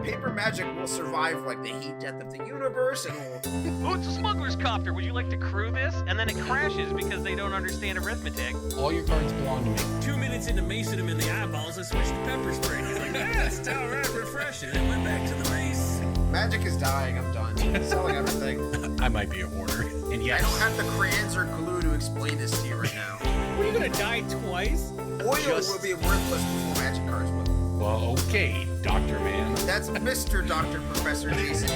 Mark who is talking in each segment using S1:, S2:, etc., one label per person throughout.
S1: paper magic will survive like the heat death of the universe, and will...
S2: Oh, it's a smuggler's copter. Would you like to crew this? And then it crashes because they don't understand arithmetic.
S3: All your cards belong to me.
S4: 2 minutes into macing him in the eyeballs, I switched to pepper spray. He's like, yeah, it's all right, refreshing. And went back to the mace.
S1: Magic is dying. I'm done. Selling everything.
S3: I might be a hoarder. And yes,
S1: I don't have the crayons or glue to explain this to you right now.
S5: What, are you gonna die twice?
S1: Oil will be worthless before magic cards will.
S3: well, okay, Dr. Man.
S1: That's Mr. Dr. Professor Jason.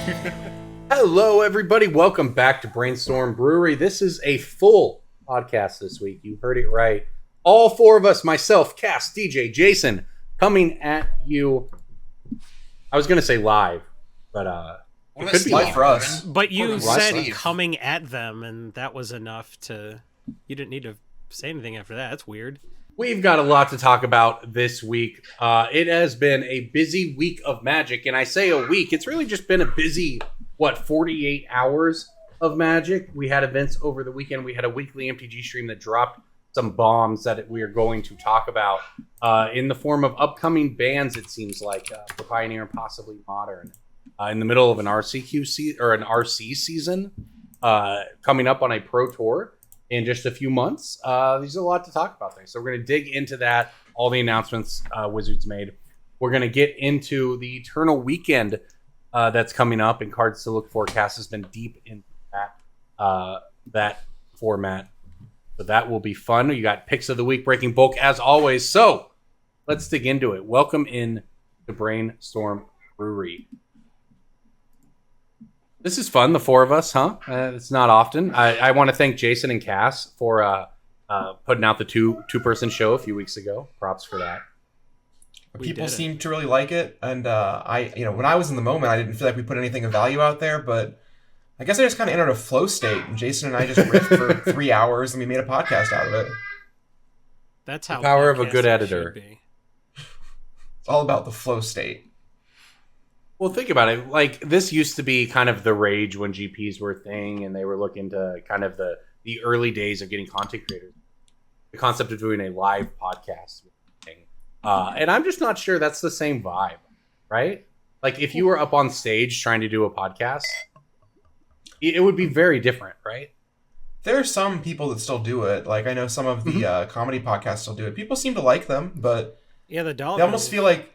S6: Hello, everybody. Welcome back to Brainstorm Brewery. This is a full podcast this week. You heard it right. All four of us, myself, Cass, DJ, Jason, coming at you. I was going to say live, but it could be
S1: live
S6: for us.
S5: But you
S6: Russ
S5: said
S6: Steve.
S5: coming at them, and that was enough to... You didn't need to say anything after that. That's weird.
S6: We've got a lot to talk about this week. It has been a busy week of Magic, and I say a week. It's really just been a busy, 48 hours of Magic. We had events over the weekend. We had a weekly MTG stream that dropped some bombs that we are going to talk about in the form of upcoming bans, it seems like, for Pioneer and possibly Modern. In the middle of an RC season coming up on a Pro Tour in just a few months. There's a lot to talk about there. So we're going to dig into that, all the announcements Wizards made. We're going to get into the Eternal Weekend that's coming up, and cards to look for. Cass has been deep in that format. So that will be fun. You got picks of the week, breaking bulk as always. So let's dig into it. Welcome in to Brainstorm Brewery. This is fun, the four of us, huh? It's not often. I want to thank Jason and Cass for putting out the two-person show a few weeks ago. Props for that.
S7: People seem to really like it, and when I was in the moment, I didn't feel like we put anything of value out there, but I guess I just kind of entered a flow state, and Jason and I just riffed for 3 hours, and we made a podcast out of it.
S5: That's how
S6: The power of a good
S5: podcasting
S6: editor.
S5: should be.
S7: It's all about the flow state.
S6: Well, think about it. Like, this used to be kind of the rage when GPs were a thing, and they were looking to kind of the early days of getting content creators. The concept of doing a live podcast thing. And I'm just not sure that's the same vibe, right? Like, if you were up on stage trying to do a podcast, it would be very different, right?
S7: There are some people that still do it. Like, I know some of the comedy podcasts still do it. People seem to like them, but
S5: Yeah, the dog.
S7: they almost feel like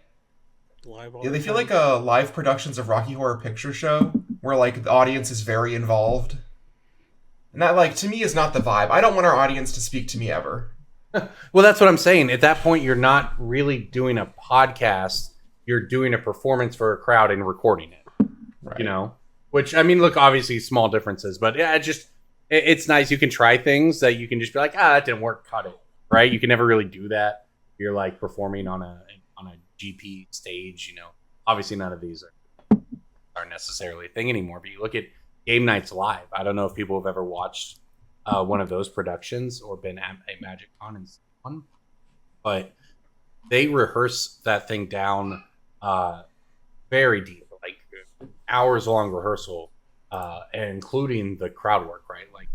S5: live all
S7: Yeah,
S5: the
S7: they feel
S5: time.
S7: like live productions of Rocky Horror Picture Show, where like the audience is very involved, and that, like, to me, is not the vibe. I don't want our audience to speak to me ever.
S6: Well, that's what I'm saying. At that point, you're not really doing a podcast. You're doing a performance for a crowd and recording it.
S7: Right.
S6: You know, which, I mean, look, obviously small differences, but yeah, it's nice. You can try things that you can just be like, that didn't work, cut it. Right? You can never really do that. You're like performing on a GP stage, you know. Obviously none of these are necessarily a thing anymore, but you look at Game Nights Live. I don't know if people have ever watched one of those productions or been at a Magic Con and seen one, but they rehearse that thing down very deep, like hours long rehearsal, including the crowd work, right? Like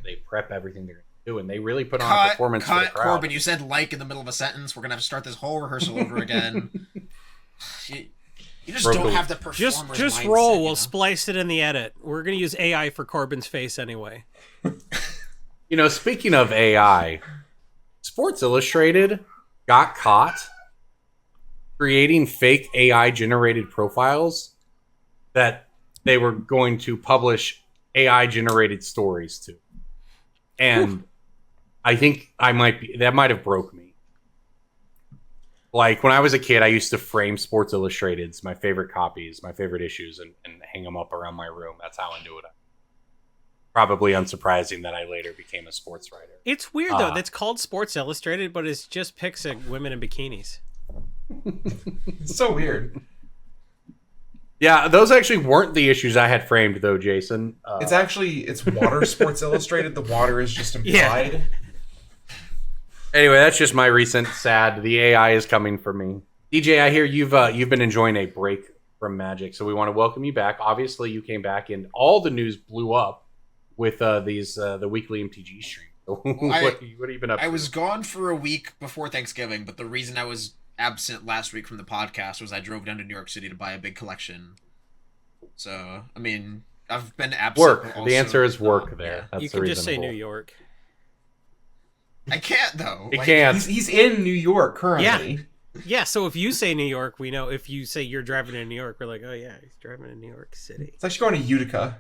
S6: they prep everything they're do, and they really put on a performance for the crowd.
S1: Corbin, you said like in the middle of a sentence. We're going to have to start this whole rehearsal over again. You just don't have the performer's
S5: Just
S1: mindset,
S5: roll.
S1: you
S5: We'll
S1: know?
S5: splice it in the edit. We're gonna use AI for Corbin's face anyway.
S6: You know, speaking of AI, Sports Illustrated got caught creating fake AI generated profiles that they were going to publish AI generated stories to. And I think that might have broke me. Like, when I was a kid, I used to frame Sports Illustrated's, my favorite copies, my favorite issues, and hang them up around my room. That's how into it. Probably unsurprising that I later became a sports writer.
S5: It's weird though. That's called Sports Illustrated, but it's just pics of women in bikinis.
S7: It's so weird.
S6: Yeah, those actually weren't the issues I had framed, though, Jason.
S7: It's water Sports Illustrated. The water is just implied.
S5: Yeah.
S6: Anyway, that's just my recent sad. The AI is coming for me. DJ, I hear you've been enjoying a break from Magic, so we want to welcome you back. Obviously, you came back, and all the news blew up with the weekly MTG stream. So what have you been up to?
S1: I was gone for a week before Thanksgiving, but the reason I was absent last week from the podcast was I drove down to New York City to buy a big collection. So, I mean, I've been absent.
S6: Work.
S1: but also
S6: The answer is work
S1: not-
S6: there.
S1: yeah.
S6: That's
S5: You
S6: the
S5: can just say
S6: reasonable.
S5: New York.
S1: I can't, though.
S6: You
S1: Like,
S6: can't.
S7: He's in New York currently.
S5: Yeah, so if you say New York, we know. If you say you're driving to New York, we're like, oh yeah, he's driving to New York City.
S7: It's like going to Utica.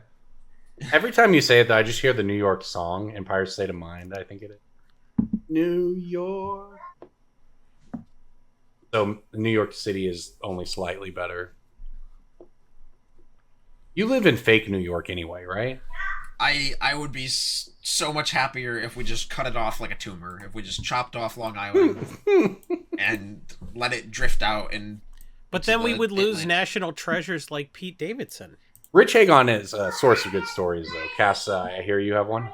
S6: Every time you say it, though, I just hear the New York song, Empire State of Mind, I think it is. New York. So New York City is only slightly better. You live in fake New York anyway, right?
S1: I would be so much happier if we just cut it off like a tumor. If we just chopped off Long Island and let it drift out. And
S5: But then we
S1: the
S5: would lose
S1: Atlantic.
S5: national treasures like Pete Davidson.
S6: Rich Hagon is a source of good stories, though. Cass, I hear you have one.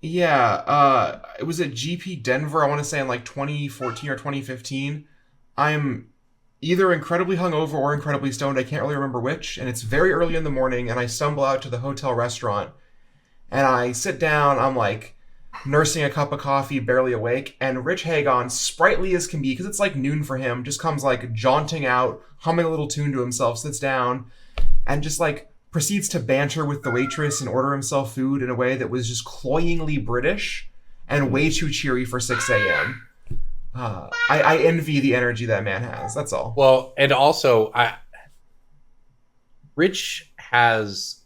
S7: Yeah, it was at GP Denver, I want to say in like 2014 or 2015. I'm either incredibly hungover or incredibly stoned. I can't really remember which. And it's very early in the morning, and I stumble out to the hotel restaurant. And I sit down, I'm like nursing a cup of coffee, barely awake. And Rich Hagon, sprightly as can be, because it's like noon for him, just comes like jaunting out, humming a little tune to himself, sits down, and just like proceeds to banter with the waitress and order himself food in a way that was just cloyingly British and way too cheery for 6 a.m. I envy the energy that man has. That's all.
S6: Well, and also, Rich has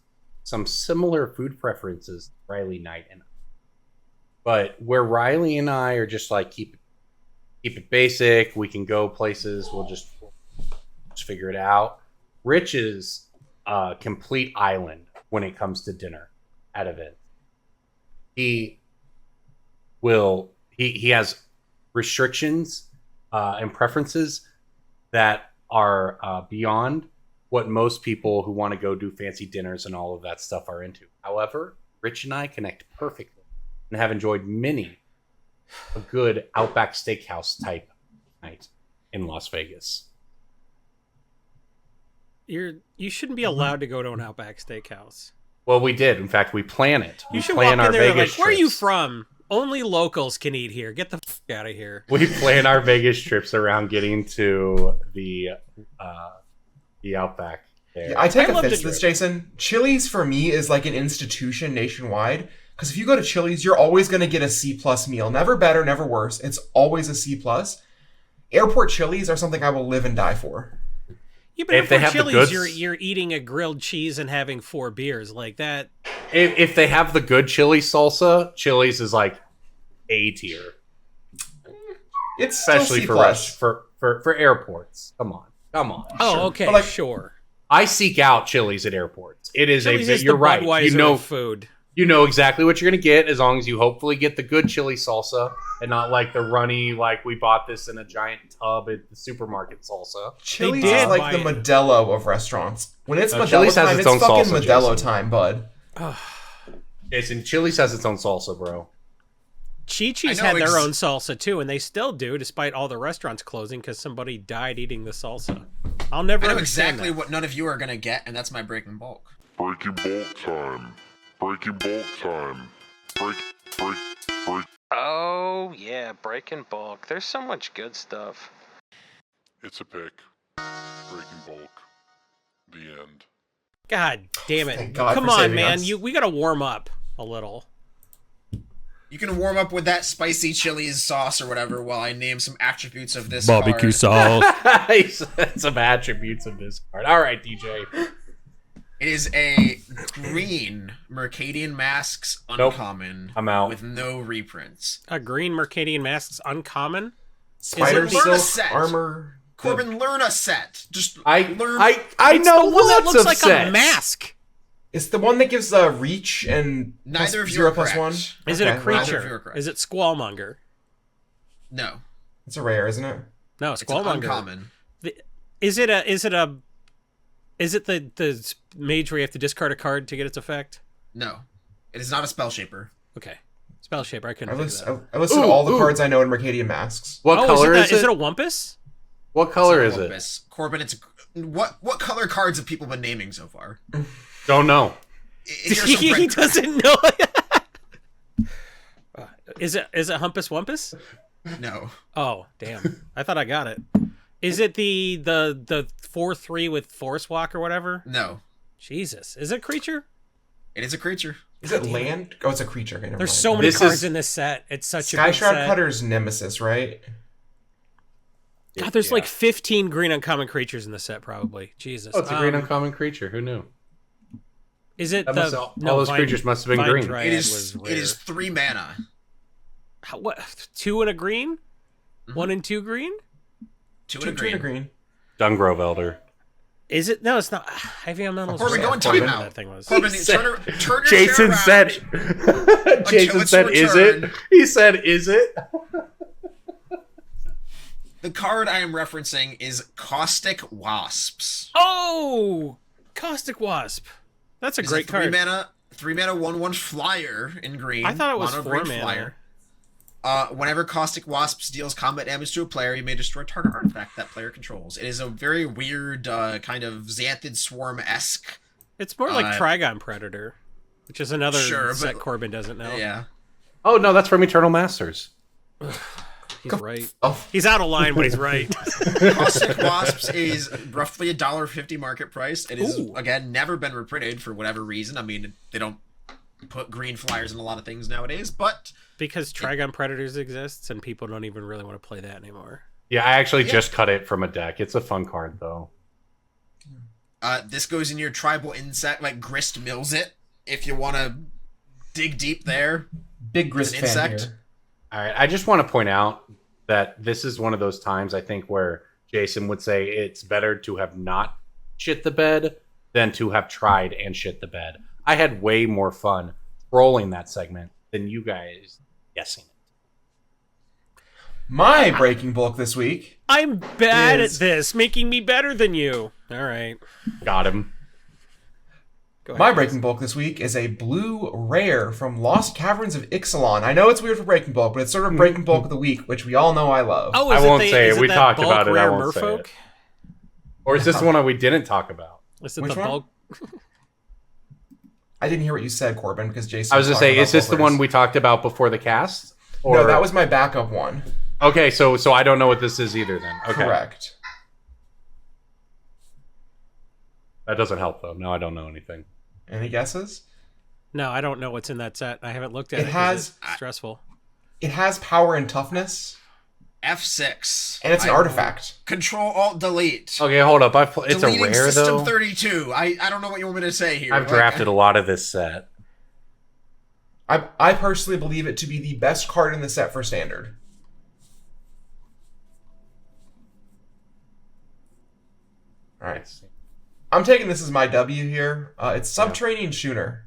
S6: some similar food preferences to Riley Knight and I. But where Riley and I are just like keep it basic, we can go places, we'll just figure it out. Rich is a complete island when it comes to dinner at events. He has restrictions and preferences that are beyond what most people who want to go do fancy dinners and all of that stuff are into. However, Rich and I connect perfectly and have enjoyed many a good Outback Steakhouse type night in Las Vegas.
S5: You shouldn't be allowed to go to an Outback Steakhouse.
S6: Well, we did. In fact, we plan it.
S5: You
S6: We
S5: should
S6: plan
S5: walk
S6: our
S5: in there
S6: Vegas
S5: like, where are you
S6: trips.
S5: from? Only locals can eat here. Get the f out of here.
S6: We plan our Vegas trips around getting to the Outback there.
S7: Yeah, I take
S5: I love
S7: offense
S5: to
S7: to this,
S5: drink.
S7: Jason. Chili's for me is like an institution nationwide. Because if you go to Chili's, you're always going to get a C+ meal. Never better, never worse. It's always a C+. Airport Chili's are something I will live and die for.
S5: Yeah, but
S6: If they
S5: for
S6: have the
S5: Chili's,
S6: goods-
S5: you're eating a grilled cheese and having 4 beers like that.
S6: If they have the good chili salsa, Chili's is like A tier,
S7: It's still
S6: especially
S7: C+.
S6: for us for airports. Come on.
S5: Oh,
S7: Sure.
S5: okay,
S7: But, like,
S5: sure.
S6: I seek out Chili's at airports. It is
S5: Chili's
S6: a
S5: is
S6: you're
S5: the
S6: right.
S5: Budweiser of food.
S6: You know exactly what you're going to get as long as you hopefully get the good chili salsa and not like the runny, like we bought this in a giant tub at the supermarket salsa.
S7: Chili's
S5: did
S7: is like
S5: buy
S7: the
S5: it.
S7: Modelo of restaurants. When it's
S6: No,
S7: Modelo
S6: Chili's has
S7: time,
S6: its
S7: it's
S6: own
S7: fucking
S6: salsa,
S7: Modelo
S6: Jason.
S7: time, bud.
S6: Jason, Chili's has its own salsa, bro.
S5: Chi-Chi's
S1: I know
S5: had their
S1: ex-
S5: own salsa too, and they still do, despite all the restaurants closing because somebody died eating the salsa. I'll never
S1: I know
S5: understand
S1: exactly
S5: that.
S1: what none of you are going to get, and that's my breaking bulk.
S8: Breaking bulk time. Breaking bulk time. Break.
S2: Oh, yeah, breaking bulk. There's so much good stuff.
S8: It's a pick. Breaking bulk. The end.
S5: God damn it!
S7: Thank God
S5: Come
S7: for
S5: on,
S7: saving
S5: man.
S7: us.
S5: We gotta warm up a little.
S1: You can warm up with that spicy Chili's sauce or whatever while I name some attributes of this
S3: Barbecue
S1: card.
S3: sauce.
S6: He said some attributes of this card. All right, DJ.
S1: It is a green Mercadian Masks
S6: Nope.
S1: Uncommon
S6: I'm out.
S1: with no reprints.
S5: A green Mercadian Mask's uncommon.
S7: Spider
S1: Learn a
S7: silk
S1: set.
S7: armor.
S1: Corbin, learn a set. Just
S6: I
S1: learn.
S6: know
S5: It's the one that
S6: lots
S5: looks
S6: of
S5: like
S6: sets.
S5: a mask.
S7: It's the one that gives reach and
S1: Neither of you
S7: zero
S1: are
S7: plus
S1: correct.
S7: 1.
S5: Is it a
S7: Okay,
S1: Neither of you are
S5: creature?
S1: correct.
S5: Is it Squallmonger?
S1: No,
S7: It's a rare, isn't it?
S5: No,
S1: it's an
S5: Squallmonger.
S1: uncommon.
S5: Is it the mage where you have to discard a card to get its effect?
S1: No, it is not a spell shaper.
S5: Okay. Spell shaper, I
S7: I,
S5: couldn't figure
S7: list,
S5: that out.
S7: I listed
S6: Ooh,
S7: all the
S6: ooh.
S7: cards I know in Mercadian Masks.
S6: What color is
S5: Is
S6: it?
S5: it a Wumpus?
S6: What color
S1: It's
S6: is
S1: a
S6: it?
S1: Wumpus. Corbin, it's what color cards have people been naming so far?
S6: Don't know.
S1: Here's some
S5: He
S1: bread-
S5: doesn't know. Is it Humpus Wumpus?
S1: No,
S5: Oh, damn. I thought I got it. Is it the 4/3 with Force Walk or whatever?
S1: No,
S5: Jesus, is it a creature?
S1: it is a creature.
S7: Is it land? Oh, it's a creature. Okay, never
S5: There's
S7: mind.
S5: so many
S6: This
S5: cards
S6: is-
S5: in this set. It's such a
S7: Sky
S5: big
S7: Shroud
S5: set.
S7: Cutter's Nemesis, right?
S5: God, there's
S6: Yeah.
S5: like 15 green uncommon creatures in the set, probably. Jesus.
S6: Oh, it's a green uncommon creature. Who knew?
S5: Is it
S6: That
S5: the
S6: must have- all those creatures must have been
S5: Vine
S6: green.
S5: Dryad
S1: It
S5: was
S1: is.
S5: rare.
S1: It is 3 mana.
S5: What? 2 and a green?
S1: Mhm.
S5: 1 and 2 green?
S1: 2
S7: Two
S1: and a
S7: and a
S1: green.
S7: green.
S6: Dungrove Elder.
S5: Is it? No, it's not. Heavy Elementals.
S1: Corbin,
S5: was
S1: go and
S5: whatever
S1: time out.
S5: that thing was.
S1: Corbin,
S6: He
S1: turn your
S6: Jason
S1: chair
S6: said.
S1: around.
S6: Jason
S1: it's
S6: said, "Is it?"
S1: returned.
S6: He said, "Is it?"
S1: The card I am referencing is Caustic Wasps.
S5: Oh, Caustic Wasp. That's a
S1: It's
S5: great
S1: a 3
S5: card.
S1: mana, 3 mana, 1/1 flyer in green.
S5: I thought it was
S1: mono
S5: 4
S1: green
S5: mana.
S1: Whenever Caustic Wasps deals combat damage to a player, you may destroy target artifact that player controls. It is a very weird, kind of Xanthid Swarm-esque.
S5: It's more like
S1: Uh,
S5: Trigon Predator, which is another
S1: Sure,
S5: set
S1: but-
S5: Corbin doesn't know.
S1: Yeah.
S6: Oh no, that's from Eternal Masters.
S5: He's right.
S7: Oh,
S5: He's out of line, but he's right.
S1: Caustic Wasps is roughly $1.50 market price. It is,
S5: Ooh.
S1: again, never been reprinted for whatever reason. I mean, they don't put green flyers in a lot of things nowadays, but
S5: Because Trigon Predators exists, and people don't even really want to play that anymore.
S6: Yeah, I actually just cut it from a deck. It's a fun card though.
S1: this goes in your tribal insect, like Grist Mills it, if you want to dig deep there.
S7: big grist
S1: An
S7: fan
S1: insect?
S7: here.
S6: All right, I just want to point out that this is one of those times I think where Jason would say it's better to have not shit the bed than to have tried and shit the bed. I had way more fun trolling that segment than you guys guessing it.
S7: My breaking bulk this week.
S5: I'm bad
S7: Is-
S5: at this, making me better than you. All right.
S6: Got him.
S5: Go ahead.
S7: My breaking bulk this week is a blue rare from Lost Caverns of Ixalan. I know it's weird for breaking bulk, but it's sort of breaking bulk of the week, which we all know I love.
S5: Oh,
S6: I
S5: is
S6: won't
S5: it the,
S6: say
S5: is
S6: it. We
S5: that
S6: talked
S5: bulk
S6: about it. I
S5: rare
S6: won't say
S5: merfolk?
S6: it. Or is this the one that we didn't talk about?
S5: Is it
S7: Which
S5: the
S7: one?
S5: bulk?
S7: I didn't hear what you said, Corbin, because Jason.
S6: I was gonna
S7: talking
S6: say,
S7: about
S6: is this the
S7: bulkers.
S6: one we talked about before the cast? Or...
S7: No, that was my backup one.
S6: Okay, so I don't know what this is either then. Okay.
S7: Correct.
S6: That doesn't help though. No, I don't know anything.
S7: Any guesses?
S5: No, I don't know what's in that set. I haven't looked at
S7: It
S5: it. 'cause
S7: has-
S5: it's stressful.
S7: It has power and toughness,
S1: F6.
S7: and it's an
S1: I
S7: artifact.
S1: Control Alt Delete.
S6: Okay, hold up. It's a
S1: Deleting
S6: rare
S1: System
S6: though.
S1: 32. I don't know what you want me to say here.
S6: I've
S1: Like,
S6: drafted a lot of this set.
S7: I personally believe it to be the best card in the set for standard. All right. I'm taking this as my W here. It's Subterranean Schooner.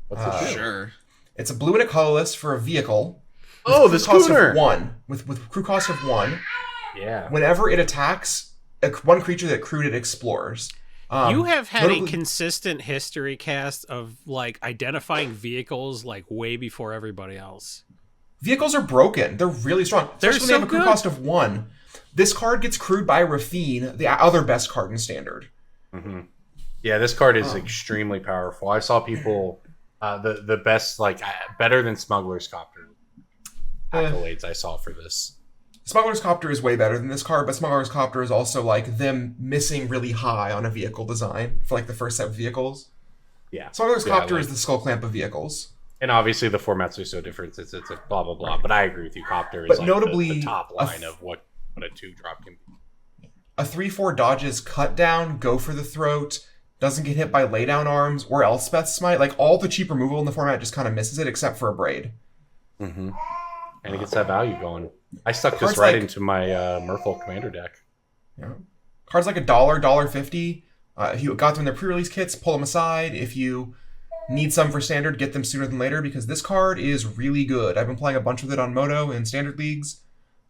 S6: What's the shoe?
S1: Sure.
S7: It's a blue and a colorless for a vehicle.
S6: Oh, the
S7: Crew cost
S6: schooner.
S7: of 1. With crew cost of 1.
S6: Yeah.
S7: Whenever it attacks, one creature that crewed it explores.
S5: You have had a
S7: notably-
S5: consistent history cast of like identifying vehicles like way before everybody else.
S7: Vehicles are broken. They're really strong.
S5: They're
S7: Especially when they
S5: so
S7: have a crew
S5: good.
S7: cost of 1. This card gets crewed by Rafine, the other best card in standard.
S6: hmm Yeah, this card is extremely powerful. I saw people the best better than Smuggler's Copter accolades I saw for this.
S7: Smuggler's Copter is way better than this card, but Smuggler's Copter is also like them missing really high on a vehicle design for like the first set of vehicles.
S6: Yeah.
S7: Smuggler's
S6: Yeah,
S7: Copter
S6: like-
S7: is the skull clamp of vehicles.
S6: And obviously the formats are so different. It's a blah blah blah. But I agree with you. Copter is
S7: But
S6: like
S7: notably,
S6: the top
S7: a
S6: line of what a 2-drop can be.
S7: A 3/4 dodges cut down, go for the throat, doesn't get hit by laydown arms or Elspeth's Smite. Like all the cheap removal in the format just kind of misses it, except for a braid.
S6: Mm-hmm. And it gets that value going. I stuck this
S7: Cards
S6: right
S7: like-
S6: into my Merfolk Commander deck.
S7: Yeah. Cards like $1.50. If you got them in their pre-release kits, pull them aside. If you need some for standard, get them sooner than later because this card is really good. I've been playing a bunch with it on Moto in standard leagues.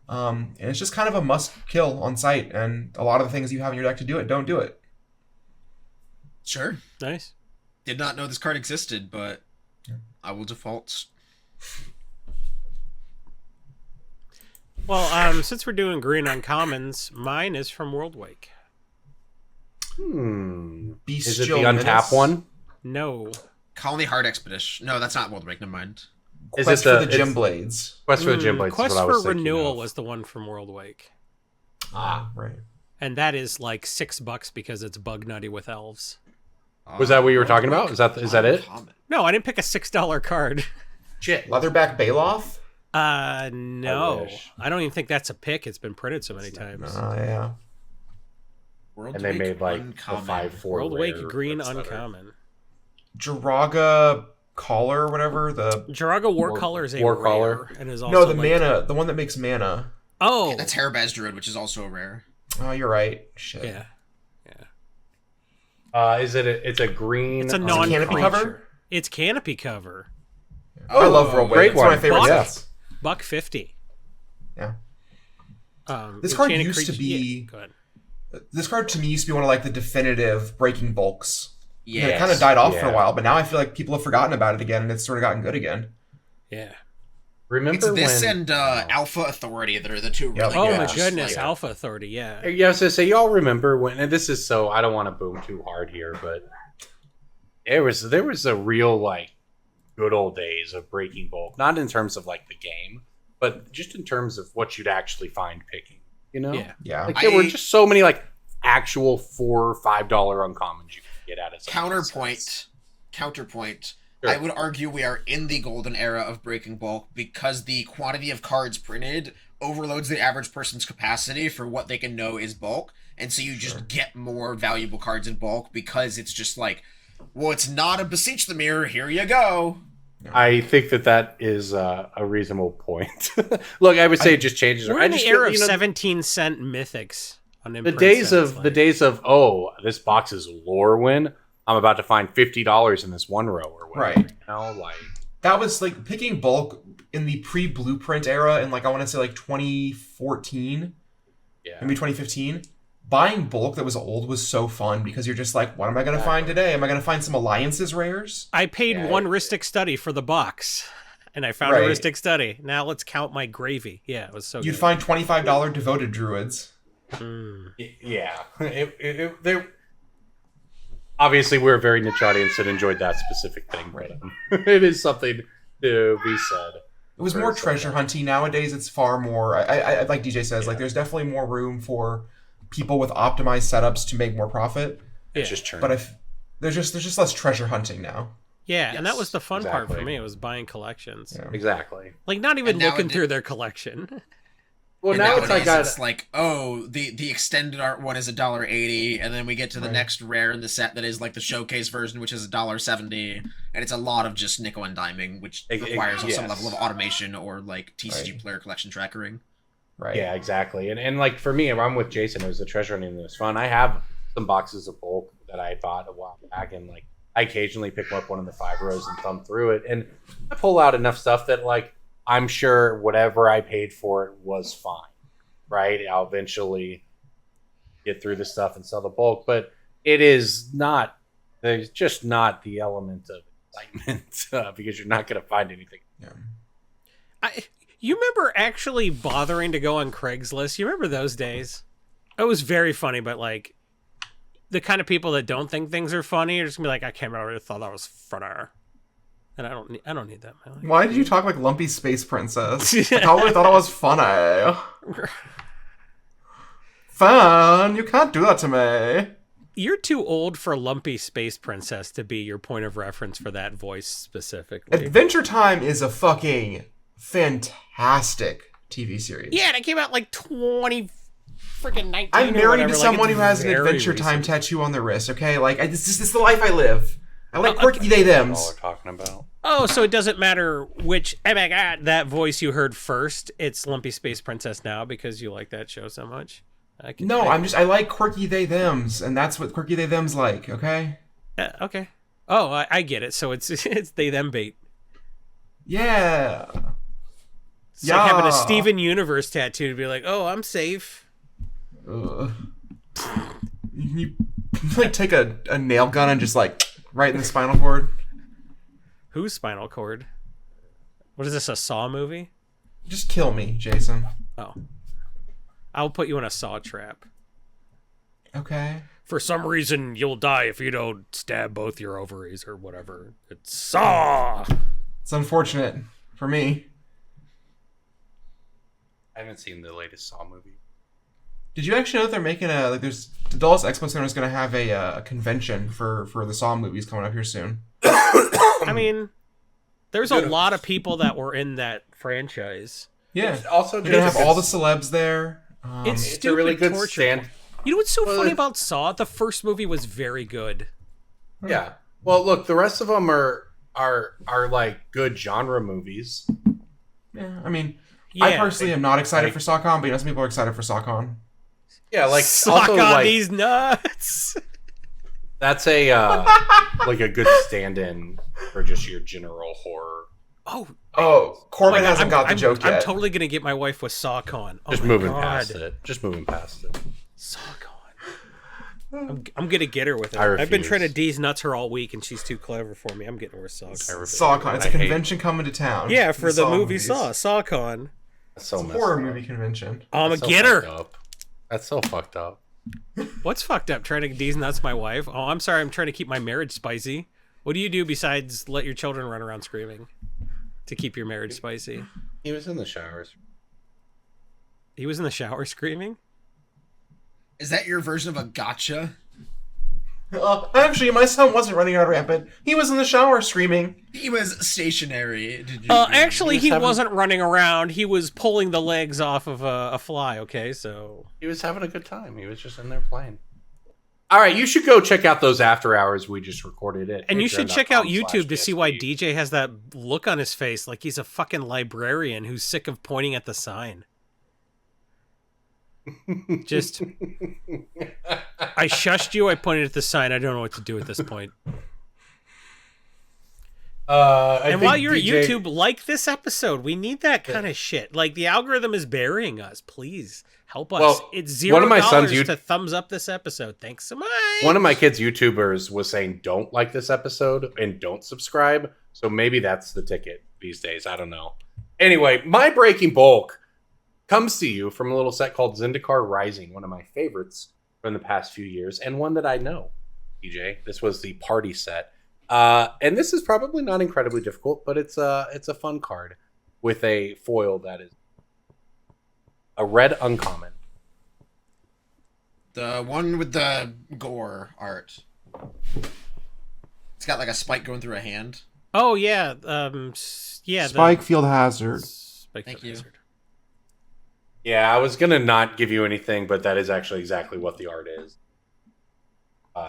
S7: And it's just kind of a must kill on site. And a lot of the things you have in your deck to do it, don't do it.
S1: Sure.
S5: Nice.
S1: Did not know this card existed, but I will default.
S5: Well, since we're doing green uncommons, mine is from World Wake.
S6: Is it
S7: Bestial
S6: the
S7: Menace.
S6: untap one?
S5: No.
S1: Colony Heart Expedition. No, that's not World Break. Never mind.
S6: Is
S7: Quest
S6: it
S7: for the Gym
S6: it's-
S7: Blades.
S6: Quest for the Gym Blades.
S5: Quest
S6: is what I was
S5: for
S6: thinking
S5: Renewal
S6: of.
S5: was the one from World Wake.
S7: Right.
S5: And that is like $6 because it's Bug Nutty with elves.
S6: Was that what you were talking about? Is that it?
S5: No, I didn't pick a $6 card.
S6: Shit.
S7: Leatherback Bailoff?
S5: No.
S6: wish.
S5: I don't even think that's a pick. It's been printed so many times.
S7: Yeah.
S1: World
S6: And they
S1: Wake
S6: made like
S1: Uncommon.
S6: the 5/4
S5: World Wake
S6: rare,
S5: Green
S6: that's better.
S5: Uncommon.
S7: Jiraga Caller, whatever. The
S5: Jiraga Warcaller is a
S6: War
S5: rare,
S6: Caller.
S5: and is also
S7: No, the
S5: like,
S7: mana, the one that makes mana.
S5: Oh,
S1: That's Hairbaz Druid, which is also a rare.
S7: Oh, you're right. Shit.
S5: yeah.
S6: Is it? It's a green.
S5: It's a
S7: canopy
S5: non-creature.
S7: cover?
S5: It's canopy cover.
S7: I love World Wake.
S6: great
S7: It's one of my
S6: one.
S7: favorite
S5: Buck.
S7: sets.
S5: $1.50.
S7: Yeah. This
S5: Enchanted
S7: card used to
S5: creature-
S7: be-
S5: Yeah, go ahead.
S7: This card to me used to be one of like the definitive breaking bulks.
S1: Yeah,
S7: And it kind of died off for
S6: yeah.
S7: a while, but now I feel like people have forgotten about it again, and it's sort of gotten good again.
S5: Yeah.
S6: Remember
S1: It's this
S6: when?
S1: and Alpha Authority that are the two
S7: Yeah.
S1: really
S5: Oh
S1: good.
S5: my
S7: Yes.
S5: goodness,
S1: Like,
S5: Alpha Authority, yeah.
S6: Yeah, I was gonna say, y'all remember when? And this is so I don't want to boom too hard here, but there was a real like good old days of breaking bulk, not in terms of like the game, but just in terms of what you'd actually find picking. You know,
S5: Yeah.
S7: Yeah.
S6: like there were just so many like actual $4 or $5 uncommons you could get out of some of these sets.
S1: Counterpoint.
S6: Sure.
S1: I would argue we are in the golden era of breaking bulk because the quantity of cards printed overloads the average person's capacity for what they can know is bulk, and so you just get more valuable cards in bulk because it's just like, well, it's not a Beseech the Mirror, here you go.
S6: I think that is a reasonable point. Look, I would say it just changes.
S5: We're
S6: I
S5: in
S6: just
S5: the era
S6: feel,
S5: of
S6: you know,
S5: 17-cent mythics on
S6: the
S5: imprint
S6: days
S5: sets,
S6: of
S5: like-
S6: the days of this box is Lorwyn. I'm about to find $50 in this one row or whatever.
S7: Right.
S6: You know, like
S7: That was like picking bulk in the pre-blueprint era in like I want to say like 2014,
S6: yeah.
S7: maybe 2015. Buying bulk that was old was so fun because you're just like, what am I going to find today? Am I going to find some Alliances rares?
S5: I paid
S6: Yeah,
S5: one Ristic Study for the box, and I found
S7: Right.
S5: a Ristic Study. Now let's count my gravy. Yeah, it was so
S7: You'd
S5: good.
S7: find $25 devoted druids.
S6: Yeah. There obviously we're a very niche audience that enjoyed that specific thing, but it is something to be said.
S7: It was
S6: Very
S7: more
S6: sad.
S7: treasure hunting. Nowadays, it's far more. I like DJ says, like there's definitely more room for people with optimized setups to make more profit.
S5: Yeah.
S6: It's just churn.
S7: But if there's just less treasure hunting now.
S5: Yeah, and that was the fun part for
S6: exactly.
S5: me. It was buying collections.
S7: Yeah.
S6: Exactly.
S5: Like not even
S1: And
S5: looking
S1: nowadays-
S5: through their collection.
S6: Well,
S1: And
S6: now it's
S1: nowadays
S6: like
S1: it's like, oh, the extended art one is $1.80, and then we get to the
S7: Right.
S1: next rare in the set that is like the showcase version, which is $1.70, and it's a lot of just nickel and diming, which requires some
S6: yes.
S1: level of automation or like TCG
S7: Right.
S1: player collection trackering.
S7: Right.
S6: Yeah, exactly. And like for me, if I'm with Jason, it was the treasure hunting that was fun. I have some boxes of bulk that I bought a while back, and like I occasionally pick up one in the 5 rows and thumb through it, and I pull out enough stuff that like I'm sure whatever I paid for it was fine. Right? I'll eventually get through the stuff and sell the bulk, but it is not. There's just not the element of excitement because you're not going to find anything.
S5: You remember actually bothering to go on Craigslist? You remember those days? It was very funny, but like the kind of people that don't think things are funny are just gonna be like, I can't remember. I thought that was funner, and I don't need that. Man.
S7: Why did you talk like Lumpy Space Princess? I totally thought it was funny. Fun. You can't do that to me.
S5: You're too old for Lumpy Space Princess to be your point of reference for that voice specifically.
S7: Adventure Time is a fucking fantastic TV series.
S5: Yeah, and it came out like 20 freaking 19.
S7: I'm
S5: or
S7: married
S5: whatever.
S7: to
S5: Like,
S7: someone
S5: it's
S7: who has an
S5: very
S7: Adventure Time
S5: recent.
S7: tattoo on their wrist, okay? Like, this is the life I live. I like quirky they
S6: All
S7: thems.
S6: we're talking about.
S5: Oh, so it doesn't matter which. Oh my god, that voice you heard first. It's Lumpy Space Princess now because you like that show so much.
S7: No, I like quirky they thems, and that's what quirky they thems like, okay?
S5: Okay. Oh, I get it. So it's it's they them bait.
S7: Yeah.
S5: It's like having a
S7: Yeah.
S5: Steven Universe tattoo to be like, oh, I'm safe.
S7: Ugh. You like take a nail gun and just like right in the spinal cord.
S5: Who's Spinal Cord? What is this? A Saw movie?
S7: Just kill me, Jason.
S5: Oh, I'll put you in a saw trap.
S7: Okay.
S5: For some reason, you'll die if you don't stab both your ovaries or whatever. It's Saw.
S7: It's unfortunate for me.
S6: I haven't seen the latest Saw movie.
S7: Did you actually know that they're making there's the Dulles Expo Center is going to have a convention for the Saw movies coming up here soon.
S5: I mean, there's a lot of people that were in that franchise.
S7: Yeah.
S6: It's also
S7: They're going to have all the celebs there.
S5: It's
S6: a really good
S5: torture.
S6: stand.
S5: You know what's so funny about Saw? The first movie was very good.
S6: Yeah. Well, look, the rest of them are like good genre movies.
S7: Yeah, I mean, I personally am not excited for SawCon, but you know some people are excited for SawCon.
S6: Yeah, like
S5: Suck
S6: also
S5: on
S6: like
S5: these nuts.
S6: that's a like a good stand-in for just your general horror.
S7: Oh, Corbin hasn't got the joke yet.
S5: I'm totally gonna get my wife with SawCon.
S6: Just moving past it. Just moving past it.
S5: SawCon. I'm gonna get her with it.
S6: I
S5: I've been
S6: refuse.
S5: trying to D's nuts her all week, and she's too clever for me. I'm getting her with SawCon.
S7: SawCon. It's a convention coming to town.
S5: Yeah, for the
S7: Saw
S5: movie
S7: movies.
S5: SawCon.
S6: That's so
S7: It's a
S6: messed
S7: horror
S6: up.
S7: movie convention.
S5: I'm
S6: That's
S5: a
S6: so
S5: getter.
S6: fucked up. That's so fucked up.
S5: What's fucked up? Trying to D's nuts my wife? Oh, I'm sorry. I'm trying to keep my marriage spicy. What do you do besides let your children run around screaming to keep your marriage spicy?
S6: He was in the showers.
S5: He was in the shower screaming?
S1: Is that your version of a gotcha?
S7: Actually, my son wasn't running around rampant. He was in the shower screaming.
S1: He was stationary. Did you?
S5: Actually, he
S6: having-
S5: wasn't running around. He was pulling the legs off of a fly, okay? So...
S6: He was having a good time. He was just in there playing. All right, you should go check out those after hours we just recorded it.
S5: And you should check out YouTube to see why DJ has that look on his face like he's a fucking librarian who's sick of pointing at the sign. Just... I shushed you, I pointed at the sign. I don't know what to do at this point. And while you're at YouTube, like this episode. We need that kind of shit. Like, the algorithm is burying us. Please help us.
S6: Well,
S5: It's $0
S6: one of my sons
S5: to thumbs up this episode. Thanks so much.
S6: One of my kids' YouTubers was saying don't like this episode and don't subscribe. So maybe that's the ticket these days. I don't know. Anyway, my breaking bulk comes to you from a little set called Zendikar Rising, one of my favorites from the past few years, and one that I know, DJ. This was the party set. And this is probably not incredibly difficult, but it's a fun card with a foil that is a red uncommon.
S1: The one with the gore art. It's got like a spike going through a hand.
S5: Oh, yeah. Yeah.
S7: Spike Field Hazard.
S1: Thank you.
S6: Yeah, I was gonna not give you anything, but that is actually exactly what the art is.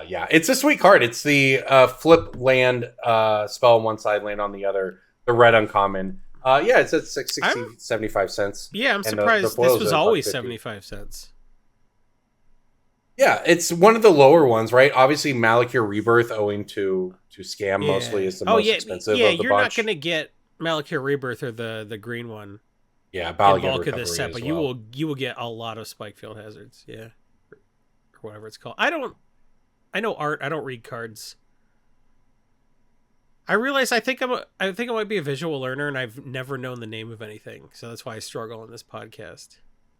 S6: Yeah, it's a sweet card. It's the flip land, spell on one side, land on the other. The red uncommon. Yeah, it's at 75 cents.
S5: Yeah, I'm
S6: And the
S5: surprised this
S6: foils
S5: was
S6: are
S5: always
S6: $1.50.
S5: 75 cents.
S6: Yeah, it's one of the lower ones, right? Obviously, Malakir Rebirth, owing to Scam, mostly is the most expensive of the
S5: you're
S6: bunch.
S5: not going to get Malakir Rebirth or the green one
S6: Yeah,
S5: in
S6: Balligan
S5: bulk of
S6: Recovery
S5: this set,
S6: as
S5: but
S6: well.
S5: you will get a lot of Spike Field Hazards, yeah, or whatever it's called. I know art. I don't read cards. I realize I think I might be a visual learner, and I've never known the name of anything, so that's why I struggle in this podcast.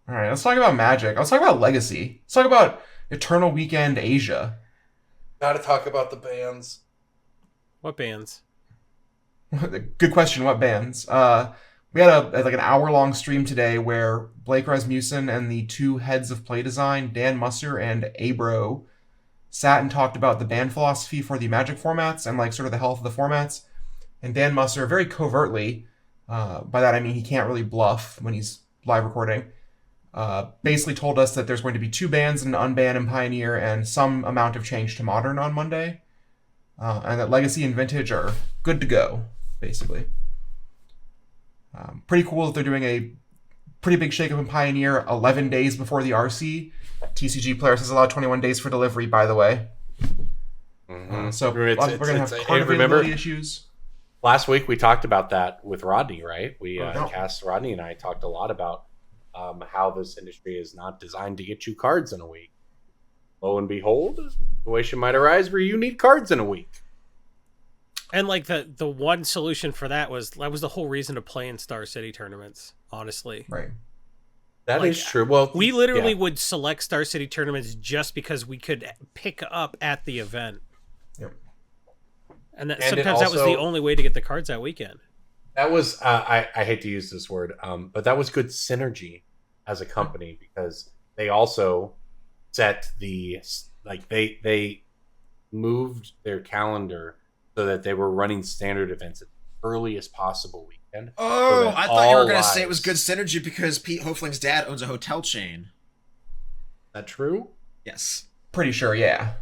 S7: All right, let's talk about Magic. Let's talk about Legacy. Let's talk about Eternal Weekend Asia.
S6: Gotta talk about the bands.
S5: What bands?
S7: Good question. What bands? We had an hour-long stream today where Blake Rasmussen and the two heads of play design, Dan Musser and Abro, sat and talked about the band philosophy for the Magic formats and like sort of the health of the formats. And Dan Musser, very covertly, by that I mean he can't really bluff when he's live recording, basically told us that there's going to be two bans, an unban and Pioneer, and some amount of change to Modern on Monday. And that Legacy and Vintage are good to go, basically. Pretty cool that they're doing a pretty big shakeup in Pioneer 11 days before the RC. TCG players has allowed 21 days for delivery, by the way. So we're going to have card availability issues.
S6: Last week we talked about that with Rodney, right?
S7: No.
S6: Rodney and I talked a lot about how this industry is not designed to get you cards in a week. Lo and behold, a situation might arise where you need cards in a week.
S5: And like the one solution for that was the whole reason to play in Star City tournaments, honestly.
S7: Right.
S6: That is true. Well,
S5: we literally would select Star City tournaments just because we could pick up at the event.
S7: Yep.
S5: And that,
S6: And
S5: sometimes that was
S6: also-
S5: the only way to get the cards that weekend.
S6: That was I hate to use this word, but that was good synergy as a company because they also set they moved their calendar so that they were running standard events at the earliest possible weekend.
S1: Oh,
S6: so
S1: I thought you were going to
S6: lives...
S1: say it was good synergy because Pete Hofling's dad owns a hotel chain.
S6: Is that true?
S1: Yes.
S7: Pretty sure, yeah.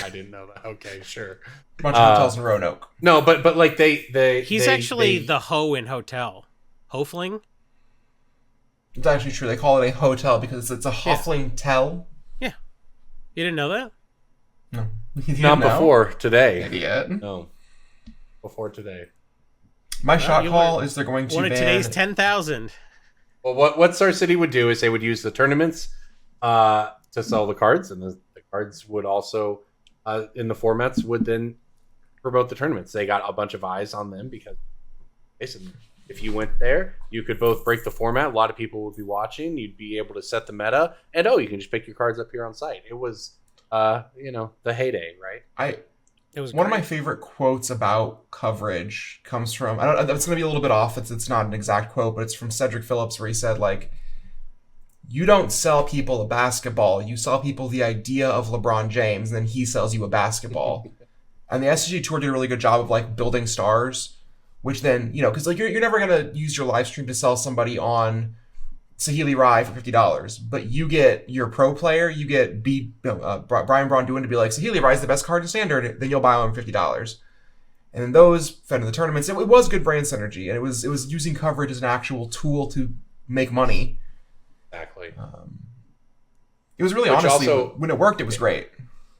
S6: I didn't know that. Okay, sure.
S7: Bunch of hotels in Roanoke.
S6: No, but like
S5: he's actually the hoe in hotel. Hofling?
S7: It's actually true. They call it a hotel because it's a Hofling tell.
S5: Yeah. You didn't know that?
S7: No.
S6: Not before today.
S7: Idiot.
S6: No. Before today.
S7: My shot call is they're going to
S5: one
S7: ban...
S5: of today's 10,000.
S6: Well, what Star City would do is they would use the tournaments to sell the cards, and the cards would also, in the formats, would then promote the tournaments. They got a bunch of eyes on them because if you went there, you could both break the format. A lot of people would be watching. You'd be able to set the meta, and you can just pick your cards up here on site. It was, the heyday, right?
S5: It was
S7: one of my favorite quotes about coverage comes from, it's going to be a little bit off. It's not an exact quote, but it's from Cedric Phillips, where he said, like, you don't sell people a basketball. You sell people the idea of LeBron James, and then he sells you a basketball. And the SCG Tour did a really good job of, like, building stars, which then, because, like, you're never going to use your live stream to sell somebody on Saheeli Rai for $50, but you get your pro player, you get Brian Braun-Duin to be like, Saheeli Rai is the best card in Standard, then you'll buy him $50. And then those fed into the tournaments. It was good brand synergy, and it was using coverage as an actual tool to make money.
S6: Exactly.
S7: It was really,
S6: Which
S7: honestly,
S6: also,
S7: when it worked, it was great.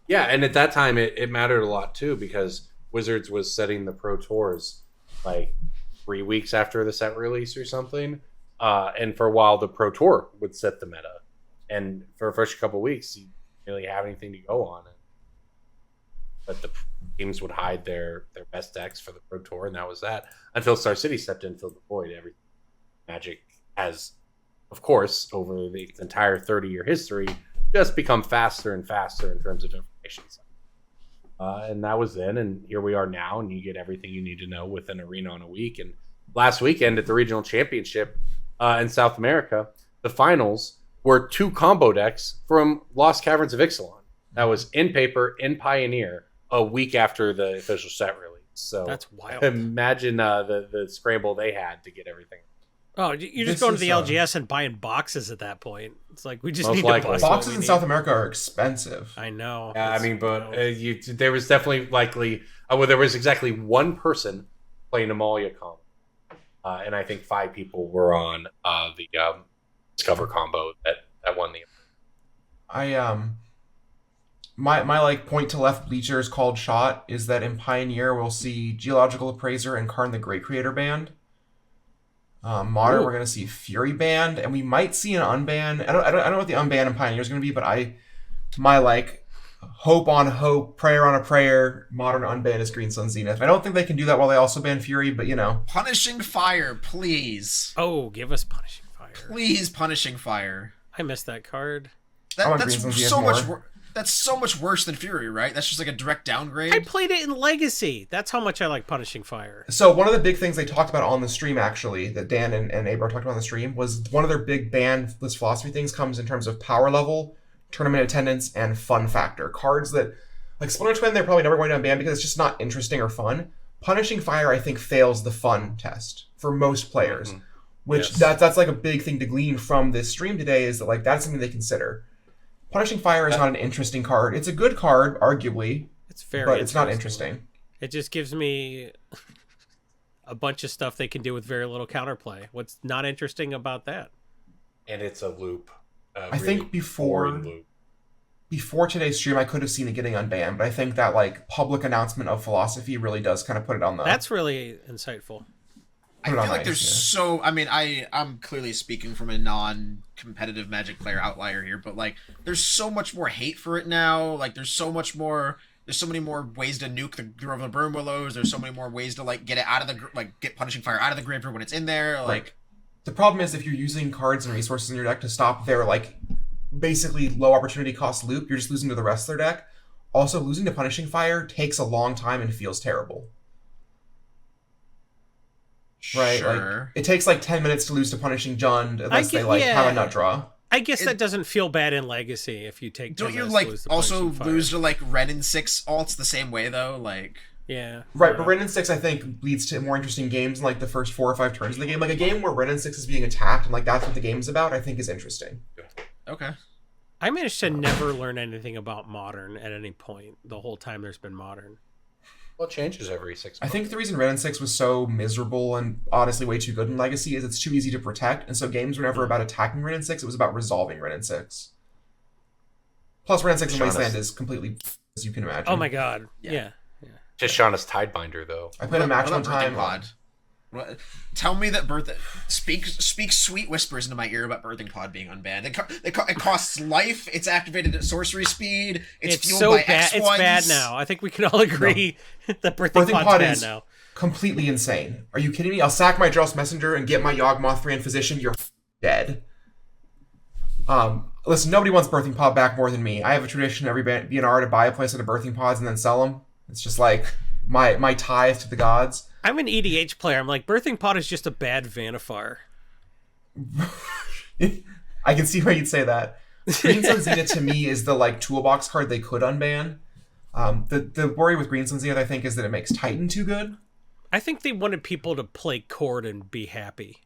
S6: Yeah, and at that time, it mattered a lot, too, because Wizards was setting the Pro Tours, like, 3 weeks after the set release or something. And for a while, the Pro Tour would set the meta. And for the first couple of weeks, you didn't really have anything to go on. But the teams would hide their best decks for the Pro Tour, and that was that. Until Star City stepped in and filled the void. Magic has, of course, over the entire 30-year history, just become faster and faster in terms of information. And that was then, and here we are now, and you get everything you need to know with an arena on a week. And last weekend at the Regional Championship, in South America, the finals were 2 combo decks from Lost Caverns of Ixalan. That was in paper, in Pioneer, a week after the official set release. So
S5: that's wild.
S6: Imagine the scramble they had to get everything.
S5: Oh, you're just going to the LGS and buying boxes at that point. It's like, we just
S6: Most
S5: need
S6: likely.
S5: to buy
S7: boxes in South America are expensive.
S5: I know.
S6: Yeah, but there was definitely likely... there was exactly one person playing Amalia combo. And I think 5 people were on the Discover combo that won the.
S7: My like point to left bleachers called shot is that in Pioneer we'll see Geological Appraiser and Karn the Great Creator banned. Modern we're gonna see Fury banned, and we might see an unban. I don't know what the unban in Pioneer is gonna be, but my like hope on hope, prayer on a prayer, modern unban is Green Sun Zenith. I don't think they can do that while they also ban Fury, but
S1: Punishing Fire, please.
S5: Oh, give us Punishing Fire.
S1: Please, Punishing Fire.
S5: I missed that card.
S1: That's so much worse than Fury, right? That's just like a direct downgrade.
S5: I played it in Legacy. That's how much I like Punishing Fire.
S7: So one of the big things they talked about on the stream, actually, that Dan and Abrar talked about on the stream, was one of their big ban list philosophy things comes in terms of power level, tournament attendance, and fun factor. Cards that, like Splinter Twin, they're probably never going to unban because it's just not interesting or fun. Punishing Fire, I think, fails the fun test for most players. Mm-hmm. Which that's like a big thing to glean from this stream today, is that like that's something they consider. Punishing Fire is not an interesting card. It's a good card, arguably.
S5: It's very
S7: but it's not interesting.
S5: It just gives me a bunch of stuff they can do with very little counterplay. What's not interesting about that?
S6: And it's a loop.
S7: I think before today's stream, I could have seen it getting unbanned, but I think that like public announcement of philosophy really does kind of put it on the.
S5: That's really insightful.
S1: I feel like there's I'm clearly speaking from a non-competitive Magic player outlier here, but like there's so much more hate for it now. Like there's so many more ways to nuke the Grove of the Burn Willows. There's so many more ways to like get it out of get Punishing Fire out of the graveyard when it's in there. Like
S7: the problem is if you're using cards and resources in your deck to stop their like basically low opportunity cost loop, you're just losing to the rest of their deck. Also, losing to Punishing Fire takes a long time and feels terrible. Right,
S1: sure.
S7: Like it takes like 10 minutes to lose to Punishing Jund unless they have a nut draw.
S5: I guess that doesn't feel bad in Legacy if you take.
S1: Don't you
S5: Tempest
S1: like
S5: was the
S1: also
S5: punishing fire.
S1: lose to like Ren and 6 alts the same way though? Like
S5: Yeah.
S7: Right, but Ren and 6 I think leads to more interesting games in like the first 4 or 5 turns of the game. Like a game where Ren and 6 is being attacked and like that's what the game's about, I think is interesting.
S1: okay.
S5: I managed to never learn anything about Modern at any point the whole time there's been Modern.
S6: Well, it changes every 6
S7: I
S6: months.
S7: think the reason Ren and 6 was so miserable and honestly way too good in Legacy is it's too easy to protect, and so games were never about attacking Ren and 6, it was about resolving Ren and 6. Plus Ren and 6 in Wasteland is completely as you can imagine.
S5: Oh my god.
S1: Yeah.
S5: Yeah.
S6: Just Shauna's Tidebinder, though.
S7: I played a match
S1: What
S7: one
S1: about Birthing
S7: time.
S1: Pod? Tell me that speak sweet whispers into my ear about Birthing Pod being unbanned. It costs life. It's activated at sorcery speed. It's fueled
S5: so
S1: by
S5: bad.
S1: X1s.
S5: It's bad now. I think we can all agree that Birthing
S7: Birthing
S5: Pod's
S7: Pod
S5: bad
S7: is
S5: now.
S7: completely insane. Are you kidding me? I'll sack my Jarls Messenger and get my Yawgmoth Brand Physician. You're dead. Listen, nobody wants Birthing Pod back more than me. I have a tradition every BNR to buy a place of Birthing Pods and then sell them. It's just like my tithe to the gods.
S5: I'm an EDH player. I'm like, Birthing Pod is just a bad Vanifar.
S7: I can see why you'd say that. Green Sun Zenith to me is the like toolbox card they could unban. The worry with Green Sun Zenith I think is that it makes Titan too good.
S5: I think they wanted people to play Cord and be happy.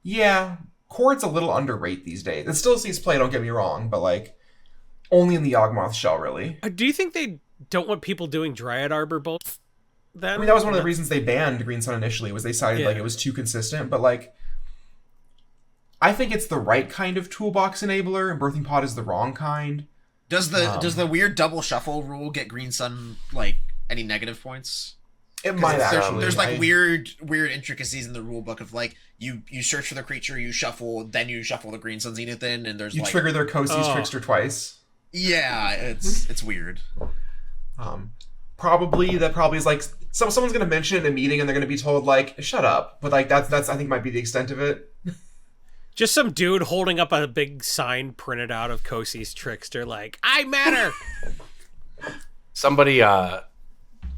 S7: Yeah, Chord's a little underrated these days. It still sees play, don't get me wrong, but like only in the Yawgmoth shell really.
S5: Do you think they don't want people doing Dryad Arbor both?
S7: I mean, that was one of the reasons they banned Green Sun initially, was they cited like it was too consistent, but like I think it's the right kind of toolbox enabler, and Birthing Pod is the wrong kind.
S1: Does the weird double shuffle rule get Green Sun like any negative points?
S7: It might actually.
S1: There's like weird intricacies in the rule book of like you search for the creature, you shuffle, then you shuffle the Green Sun Zenith in, and there's
S7: you
S1: like
S7: trigger their Kosi's Trickster twice.
S1: Yeah, it's weird.
S7: Probably is like someone's gonna mention it in a meeting and they're gonna be told like shut up, but like that's I think might be the extent of it.
S5: Just some dude holding up a big sign printed out of Kosi's Trickster, like, I matter!
S6: Somebody,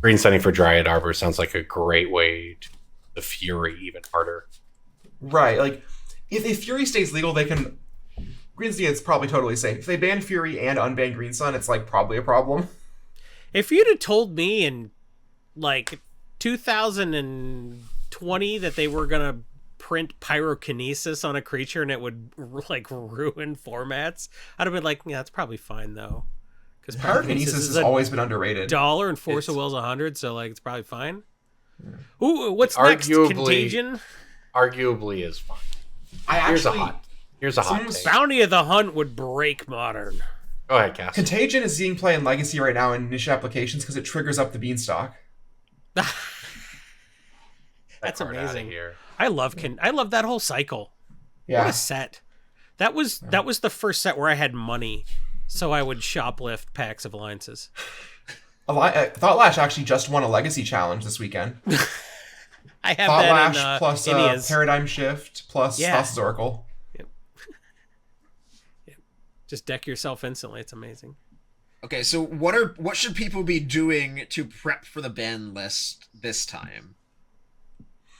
S6: green sunning for Dryad Arbor sounds like a great way to the Fury even harder.
S7: Right, like if Fury stays legal, they can. Green Sun is probably totally safe. If they ban Fury and unban Green Sun, it's like probably a problem.
S5: If you'd have told me in like 2020 that they were gonna print pyrokinesis on a creature and it would like ruin formats, I'd have been like, yeah, that's probably fine though, because
S7: Pyrokinesis has always been underrated.
S5: $1 and Force of Will's 100, so like it's probably fine. Ooh, what's next? Contagion.
S6: Arguably is fine. Here's a hot take.
S5: Bounty of the Hunt would break Modern.
S6: Go ahead, Cass.
S7: Contagion is seeing play in Legacy right now in niche applications because it triggers up the Beanstalk.
S5: That's amazing.
S6: Here.
S5: I love that whole cycle.
S7: Yeah.
S5: What a set. That was the first set where I had money, so I would shoplift packs of alliances.
S7: Thought Lash actually just won a Legacy challenge this weekend.
S5: I have
S7: Thought
S5: that
S7: Lash
S5: in
S7: plus
S5: India's.
S7: Paradigm Shift plus Thassa's Oracle.
S5: Yep. Just deck yourself instantly. It's amazing.
S1: Okay, so what should people be doing to prep for the ban list this time?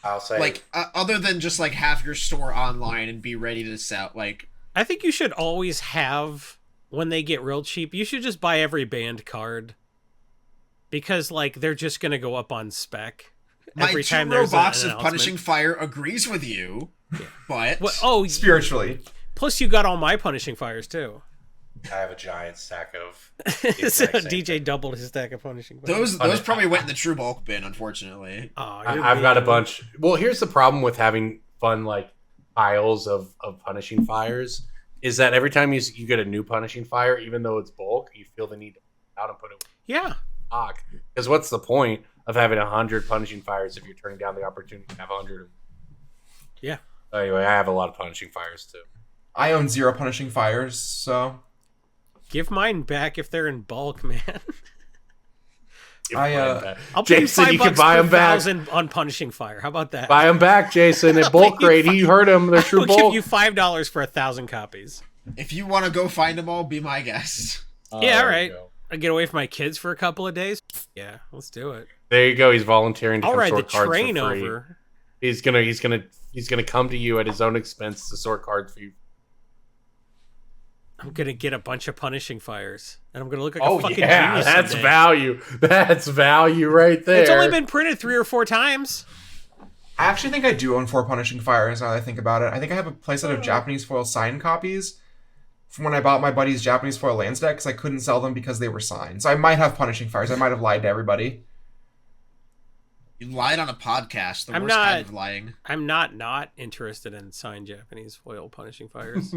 S6: I'll say,
S1: like other than just like have your store online and be ready to sell. Like,
S5: I think you should always have, when they get real cheap, you should just buy every banned card, because like they're just gonna go up on spec. Every time there's
S1: box
S5: an
S1: of Punishing Fire agrees with you, but
S7: spiritually.
S5: Plus, you got all my Punishing Fires too.
S6: I have a giant stack of.
S5: So DJ doubled his stack of Punishing Fires.
S1: Those probably went in the true bulk bin, unfortunately.
S6: I've got a bunch. Well, here's the problem with having fun like piles of Punishing Fires is that every time you get a new Punishing Fire, even though it's bulk, you feel the need to pull it out and put it in stock. Because what's the point of having 100 Punishing Fires if you're turning down the opportunity to have 100?
S5: Yeah.
S6: Anyway, I have a lot of Punishing Fires too.
S7: I own 0 Punishing Fires, so
S5: give mine back if they're in bulk, man. I'll pay
S6: Jason,
S5: you
S6: can
S5: $5
S6: buy
S5: per
S6: them back.
S5: 1,000 on Punishing Fire. How about that?
S6: Buy them back, Jason. At bulk rate, you heard them. They're true
S5: I'll
S6: bulk.
S5: give you $5 for 1,000 copies.
S1: If you want to go find them all, be my guest.
S5: Yeah, all right. I get away from my kids for a couple of days. Yeah, let's do it.
S6: There you go. He's volunteering to
S5: I'll
S6: come
S5: ride the
S6: sort cards
S5: train
S6: for free.
S5: over.
S6: He's gonna come to you at his own expense to sort cards for you.
S5: I'm gonna get a bunch of punishing fires, and I'm gonna look like
S6: Oh
S5: a fucking
S6: yeah,
S5: genius
S6: that's
S5: someday.
S6: value. That's value right there.
S5: It's only been printed 3 or 4 times.
S7: I actually think I do own 4 Punishing Fires now that I think about it. I think I have a playset of Japanese foil signed copies from when I bought my buddy's Japanese foil lands deck because I couldn't sell them because they were signed. So I might have Punishing Fires. I might have lied to everybody.
S1: You lied on a podcast. The
S5: I'm
S1: worst kind
S5: not-
S1: of lying.
S5: I'm not interested in signed Japanese foil punishing fires.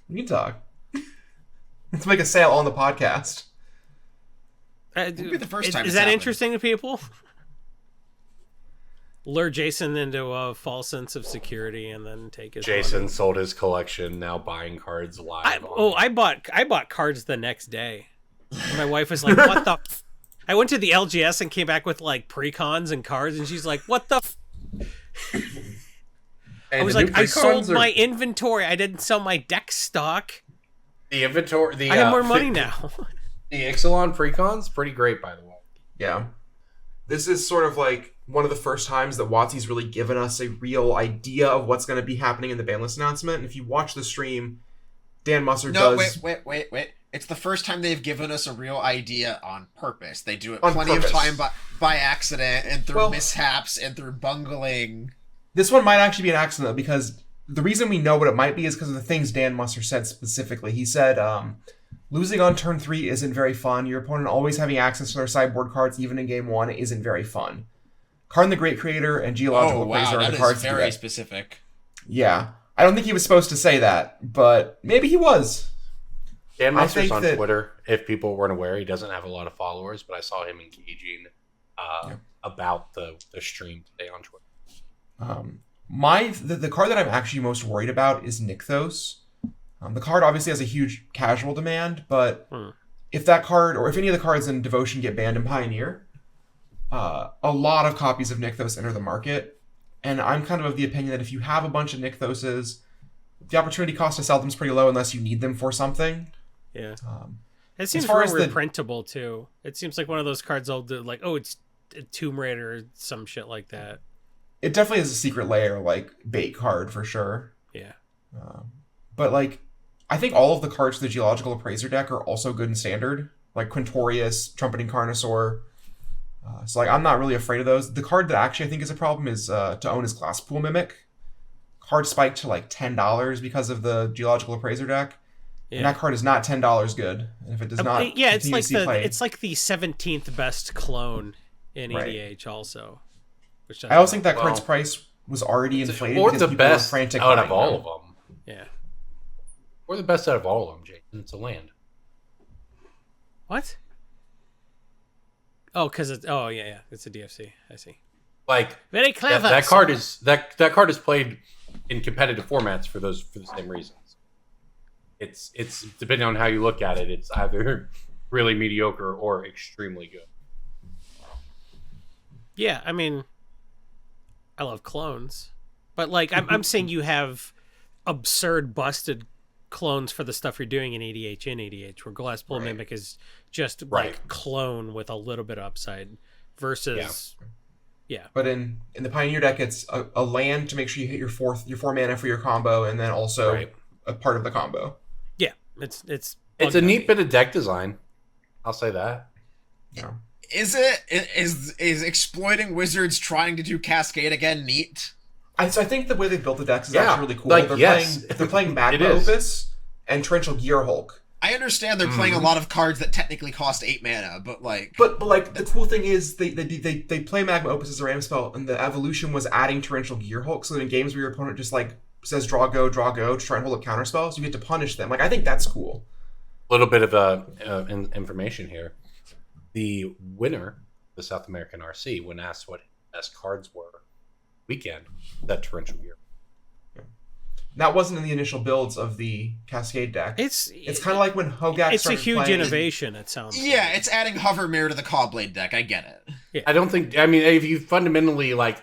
S7: You can talk. Let's make a sale on the podcast.
S1: Won't be the first time
S5: Is
S1: it's
S5: that
S1: happened.
S5: interesting to people? Lure Jason into a false sense of security and then take his
S6: Jason
S5: money.
S6: sold his collection, now buying cards live.
S5: I bought cards the next day. And my wife was like, "What the?" I went to the LGS and came back with like precons and cards, and she's like, "What the?" I was like, "I sold my inventory. I didn't sell my deck stock.
S6: the inventory.
S5: I have more money now."
S6: The Ixalan precons, pretty great by the way.
S7: Yeah. This is sort of like one of the first times that WotC's really given us a real idea of what's going to be happening in the ban list announcement. And if you watch the stream, Dan Musser
S1: No,
S7: does...
S1: wait. It's the first time they've given us a real idea on purpose. They do it
S7: On
S1: plenty
S7: purpose.
S1: of time by accident and through
S7: Well-
S1: mishaps and through bungling.
S7: This one might actually be an accident, though, because the reason we know what it might be is because of the things Dan Musser said specifically. He said, losing on turn 3 isn't very fun. Your opponent always having access to their sideboard cards, even in game 1, isn't very fun. Karn the Great Creator and Geological Appraiser are
S1: that
S7: the
S1: is
S7: cards to do
S1: very
S7: that.
S1: specific.
S7: Yeah. I don't think he was supposed to say that, but maybe he was.
S6: Dan
S7: I
S6: Musser's
S7: think
S6: on
S7: that-
S6: Twitter. If people weren't aware, he doesn't have a lot of followers, but I saw him engaging about the stream today on Twitter.
S7: The card that I'm actually most worried about is Nykthos. The card obviously has a huge casual demand, but if that card, or if any of the cards in Devotion get banned in Pioneer, a lot of copies of Nykthos enter the market. And I'm kind of the opinion that if you have a bunch of Nykthoses, the opportunity cost to sell them is pretty low unless you need them for something.
S5: Yeah.
S7: Um,
S5: It seems
S7: far
S5: real
S7: as the-
S5: reprintable too. It seems like one of those cards I'll do like, oh, it's a Tomb Raider or some shit like that.
S7: it definitely is a secret layer, like, bait card for sure.
S5: Yeah.
S7: But, like, I think all of the cards for the Geological Appraiser deck are also good in Standard. Like Quintorius, Trumpeting Carnosaur. So, like, I'm not really afraid of those. The card that actually I think is a problem is to own is Glasspool Mimic. Card spiked to, like, $10 because of the Geological Appraiser deck.
S5: Yeah.
S7: And that card is not $10 good. And if it does not
S5: yeah, it's
S7: continue
S5: like
S7: to see play,
S5: it's like the 17th best clone in
S7: Right.
S5: EDH also. Which
S7: I also think that
S6: Well,
S7: card's price was already inflated
S6: Or
S7: because
S6: the
S7: people were
S6: best
S7: frantic
S6: out
S7: buying
S6: of all
S7: them.
S6: of them.
S5: yeah.
S6: Or the best out of all of them, Jason. It's a land.
S5: What? Oh, because it's yeah, it's a DFC. I see.
S6: Like
S5: Very clever.
S6: that card is that card is played in competitive formats for the same reasons. It's depending on how you look at it, it's either really mediocre or extremely good.
S5: Yeah, I mean, I love clones, but like I'm saying you have absurd busted clones for the stuff you're doing in EDH, where Glasspool Mimic is just
S6: Right.
S5: like clone with a little bit of upside versus yeah.
S7: But in the Pioneer deck, it's a land to make sure you hit your 4 mana for your combo, and then also
S6: Right.
S7: a part of the combo.
S5: Yeah, it's
S6: It's
S5: bugged
S6: a
S5: on
S6: neat
S5: me.
S6: bit of deck design. I'll say that.
S7: Yeah.
S1: Is exploiting wizards trying to do Cascade again neat?
S7: So I think the way they built the decks is
S6: Yeah,
S7: actually really cool.
S6: like,
S7: They're
S6: yes.
S7: playing Magma
S6: It is.
S7: Opus and Torrential Gear Hulk.
S1: I understand they're playing a lot of cards that technically cost 8 mana, but like,
S7: But like the cool thing is they play Magma Opus as a ram spell, and the evolution was adding Torrential Gear Hulk. So that in games where your opponent just like says draw go to try and hold up counter spells, you get to punish them. Like I think that's cool.
S6: A little bit of information here. The winner, the South American RC, when asked what best cards were weekend, that Torrential Gear.
S7: That wasn't in the initial builds of the Cascade deck.
S5: It's
S7: kind of like when Hogak
S5: it's a
S7: started
S5: huge
S7: playing-
S5: innovation. It sounds
S1: yeah, it's adding Hovermere to the Cawblade deck. I get it.
S6: I don't think. I mean, if you fundamentally like,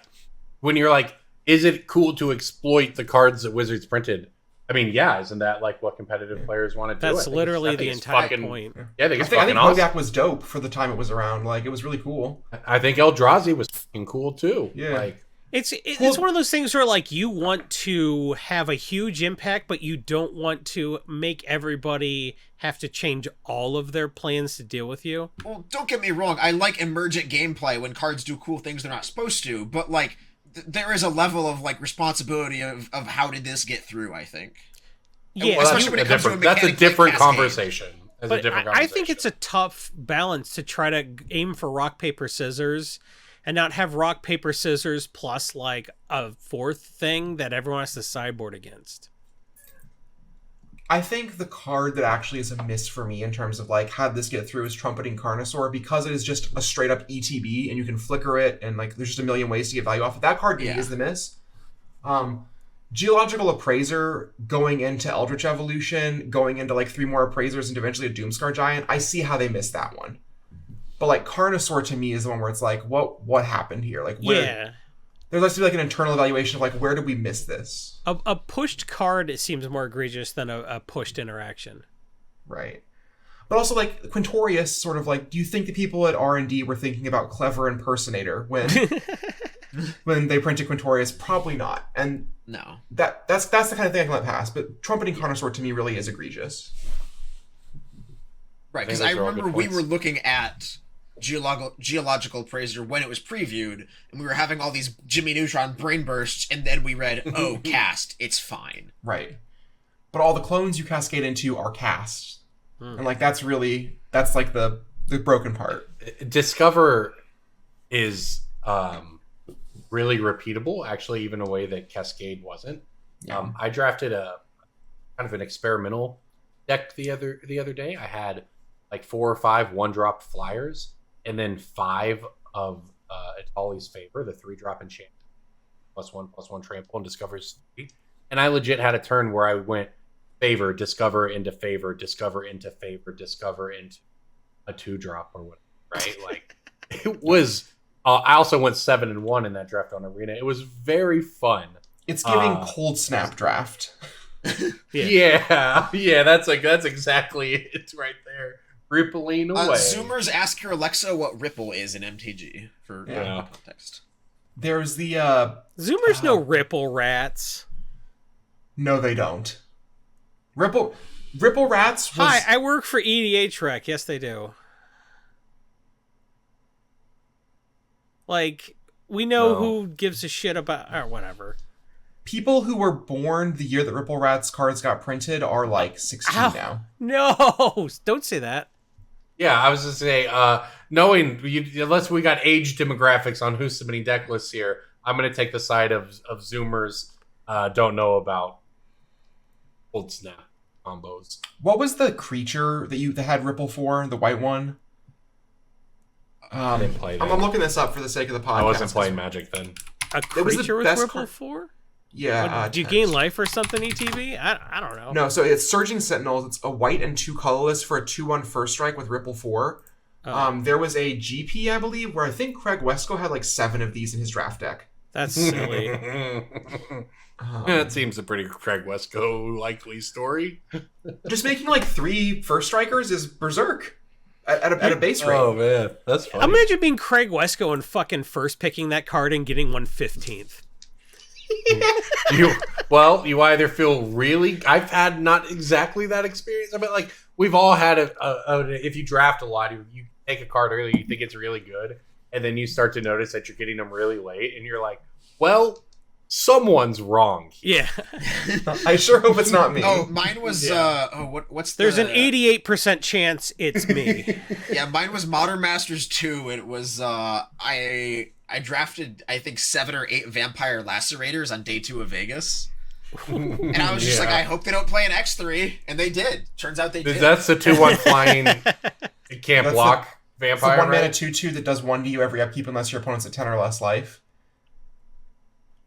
S6: when you're like, is it cool to exploit the cards that Wizards printed? I mean, yeah, isn't that like what competitive players want to do?
S5: That's
S6: I think
S5: literally
S6: I think
S5: the
S6: it's
S5: entire
S6: fucking-
S5: point.
S6: Yeah, I think
S7: I
S6: it's
S7: think
S6: fucking awesome.
S7: Hogak was dope for the time it was around. Like it was really cool.
S6: I think Eldrazi was fucking cool too.
S7: Yeah.
S6: Like,
S5: It's one of those things where like you want to have a huge impact, but you don't want to make everybody have to change all of their plans to deal with you.
S1: Well, don't get me wrong. I like emergent gameplay when cards do cool things they're not supposed to, but like there is a level of like responsibility of how did this get through, I think.
S5: Yeah,
S6: Well,
S1: especially when it comes to a
S6: that's a
S1: mechanic
S6: different
S1: like Cascade.
S6: conversation.
S5: but I think it's a tough balance to try to aim for rock, paper, scissors and not have rock, paper, scissors plus like a fourth thing that everyone has to sideboard against.
S7: I think the card that actually is a miss for me in terms of like how this get through is Trumpeting Carnosaur, because it is just a straight up ETB and you can flicker it and like there's just a million ways to get value off of that card. To me is the miss. Geological Appraiser going into Eldritch Evolution, going into like 3 more Appraisers and eventually a Doomscar Giant. I see how they missed that one. But like Carnosaur to me is the one where it's like, what happened here? Like where there has to be like an internal evaluation of like, where did we miss this?
S5: A pushed card, it seems more egregious than a pushed interaction.
S7: Right. But also like Quintorius sort of like, do you think the people at R&D were thinking about Clever Impersonator when when they printed Quintorius? Probably not. And
S1: no.
S7: That's the kind of thing I can let pass. But Trumpeting Carnosaur to me really is egregious.
S1: Right, because I remember we were looking at Geological Appraiser when it was previewed, and we were having all these Jimmy Neutron brain bursts, and then we read, oh, cast, it's fine.
S7: Right. But all the clones you cascade into are cast. And like that's like the broken part.
S6: Discover is really repeatable, actually, even a way that Cascade wasn't.
S7: Yeah.
S6: I drafted a kind of an experimental deck the other day. I had like 4 or 5 1-drop flyers, and then 5 of Atali's Favor, the 3-drop enchant, +1/+1 trample, and discovers 3. And I legit had a turn where I went Favor, Discover into Favor, Discover into Favor, Discover into a 2-drop or whatever, right? Like it was. I also went 7-1 in that draft on Arena. It was very fun.
S7: It's giving Cold Snap draft.
S6: Yeah, that's exactly it right there. Rippling away.
S1: Zoomers, ask your Alexa what Ripple is in MTG for context.
S7: There's the
S5: Zoomers know Ripple rats.
S7: No, they don't. Ripple rats was...
S5: Hi, I work for EDH Rec. Yes, they do. Like, we know who gives a shit about... Or whatever.
S7: People who were born the year that Ripple Rats cards got printed are like 16 now.
S5: No! Don't say that.
S6: Yeah, I was going to say, unless we got age demographics on who's submitting deck lists here, I'm going to take the side of Zoomers don't know about Cold Snap combos.
S7: What was the creature that had Ripple for, the white one?
S6: I didn't play that.
S7: I'm looking this up for the sake of the podcast.
S6: I wasn't playing Magic then.
S5: A creature with Ripple 4?
S7: Yeah.
S5: Do you gain life or something, ETB? I don't know.
S7: No, so it's Surging Sentinels. It's a white and 2 colorless for a 2/1 first strike with Ripple 4. There was a GP, I believe, where I think Craig Wesco had like 7 of these in his draft deck.
S5: That's silly.
S6: That seems a pretty Craig Wesco likely story.
S7: Just making like 3 first strikers is berserk at a base rate.
S6: Oh man, that's funny.
S5: Imagine being Craig Wesco and fucking first picking that card and getting 1/15th.
S6: You either feel really... I've had not exactly that experience. I mean, like, we've all had if you draft a lot, you take a card early, you think it's really good, and then you start to notice that you're getting them really late, and you're like, well, someone's wrong.
S5: Yeah.
S7: I sure hope it's not me.
S1: Oh, mine was what's
S5: There's an 88% chance it's me.
S1: Yeah, mine was Modern Masters 2. It was I drafted I think 7 or 8 Vampire Lacerators on day 2 of Vegas. And I was just like, I hope they don't play an X3, and they did. Turns out they did.
S6: That's the 2/1 flying. It can't block Vampire.
S7: It's the 1 mana 2/2 that does 1 to you every upkeep unless your opponent's at 10 or less life.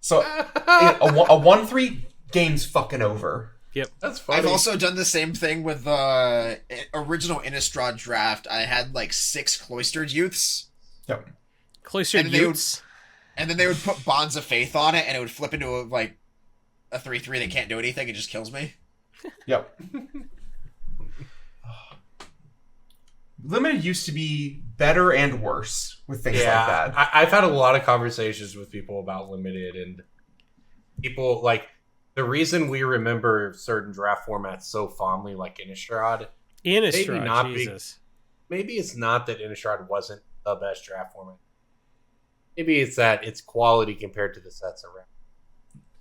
S7: So a 1/3 game's fucking over.
S5: Yep,
S6: that's funny.
S1: I've also done the same thing with original Innistrad draft. I had like 6 Cloistered Youths.
S7: Yep.
S5: Cloistered Youths.
S1: And then they would put Bonds of Faith on it, and it would flip into a 3/3 that can't do anything. It just kills me.
S7: Yep. Limited used to be better and worse with things like that.
S6: I've had a lot of conversations with people about limited, and people like the reason we remember certain draft formats so fondly, like Innistrad.
S5: Innistrad, Jesus.
S6: Maybe it's not that Innistrad wasn't the best draft format. Maybe it's that its quality compared to the sets around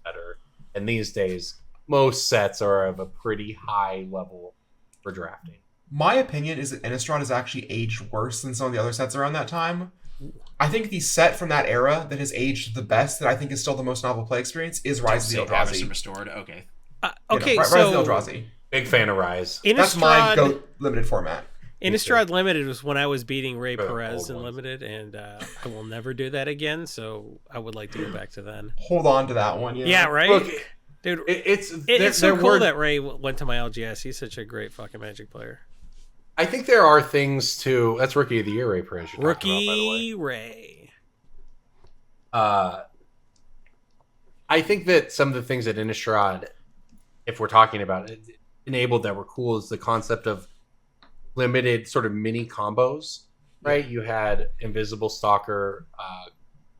S6: better. And these days, most sets are of a pretty high level for drafting.
S7: My opinion is that Innistrad has actually aged worse than some of the other sets around that time. I think the set from that era that has aged the best, that I think is still the most novel play experience, is Rise of the Eldrazi.
S1: Restored. Okay.
S5: Okay,
S7: Rise
S5: so
S7: of the Eldrazi.
S6: Big fan of Rise.
S7: That's my GOAT limited format.
S5: Innistrad Limited was when I was beating Ray Perez in
S6: ones.
S5: Limited, and I will never do that again, so I would like to go back to then.
S7: Hold on to that one.
S5: Yeah, right?
S6: Look,
S5: Dude,
S6: it's
S5: so cool that Ray went to my LGS. He's such a great fucking Magic player.
S6: I think there are things to... That's Rookie of the Year, Ray Perez.
S5: Rookie Ray.
S6: I think that some of the things that Innistrad, if we're talking about it, enabled that were cool is the concept of limited sort of mini combos, right? You had Invisible Stalker,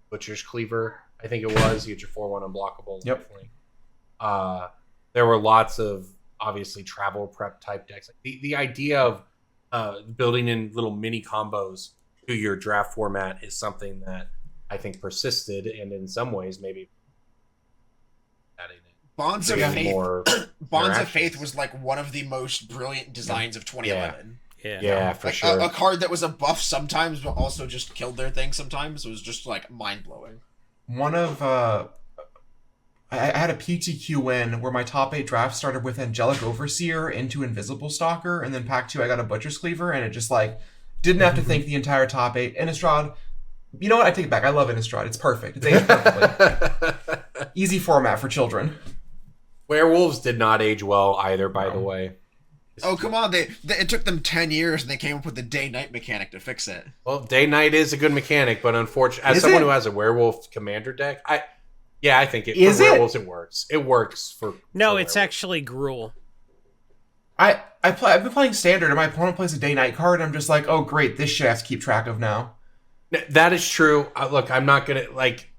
S6: Butcher's Cleaver, I think it was. You get your 4/1 unblockable.
S7: Yep.
S6: Definitely. There were lots of, obviously, travel prep type decks. The idea of building in little mini combos to your draft format is something that I think persisted, and in some ways maybe adding it.
S1: Bonds of
S6: Maybe
S1: Faith.
S6: more
S1: Bonds of
S6: interactions.
S1: Faith was like one of the most brilliant designs of 2011.
S6: Yeah, for
S1: Like
S6: sure.
S1: a card that was a buff sometimes, but also just killed their thing sometimes. It was just like mind blowing.
S7: One of I had a PTQ win where my top 8 draft started with Angelic Overseer into Invisible Stalker, and then pack 2 I got a Butcher's Cleaver, and it just like didn't have to think the entire top 8. Innistrad, you know what? I take it back. I love Innistrad. It's perfect. It's aged perfectly. Easy format for children.
S6: Werewolves did not age well either, by the way.
S1: Oh come on! It took them 10 years, and they came up with the day-night mechanic to fix it.
S6: Well, Day Night is a good mechanic, but unfortunately, as
S7: Is
S6: someone
S7: it?
S6: who has a werewolf commander deck, I think it
S7: Is
S6: for
S7: it?
S6: werewolves it works. It works for
S5: No,
S6: for
S5: it's
S6: werewolves.
S5: actually Gruul.
S7: I've been playing Standard, and my opponent plays a day-night card, and I'm just like, oh great, this shit I have to keep track of now.
S6: That is true. Look, I'm not gonna like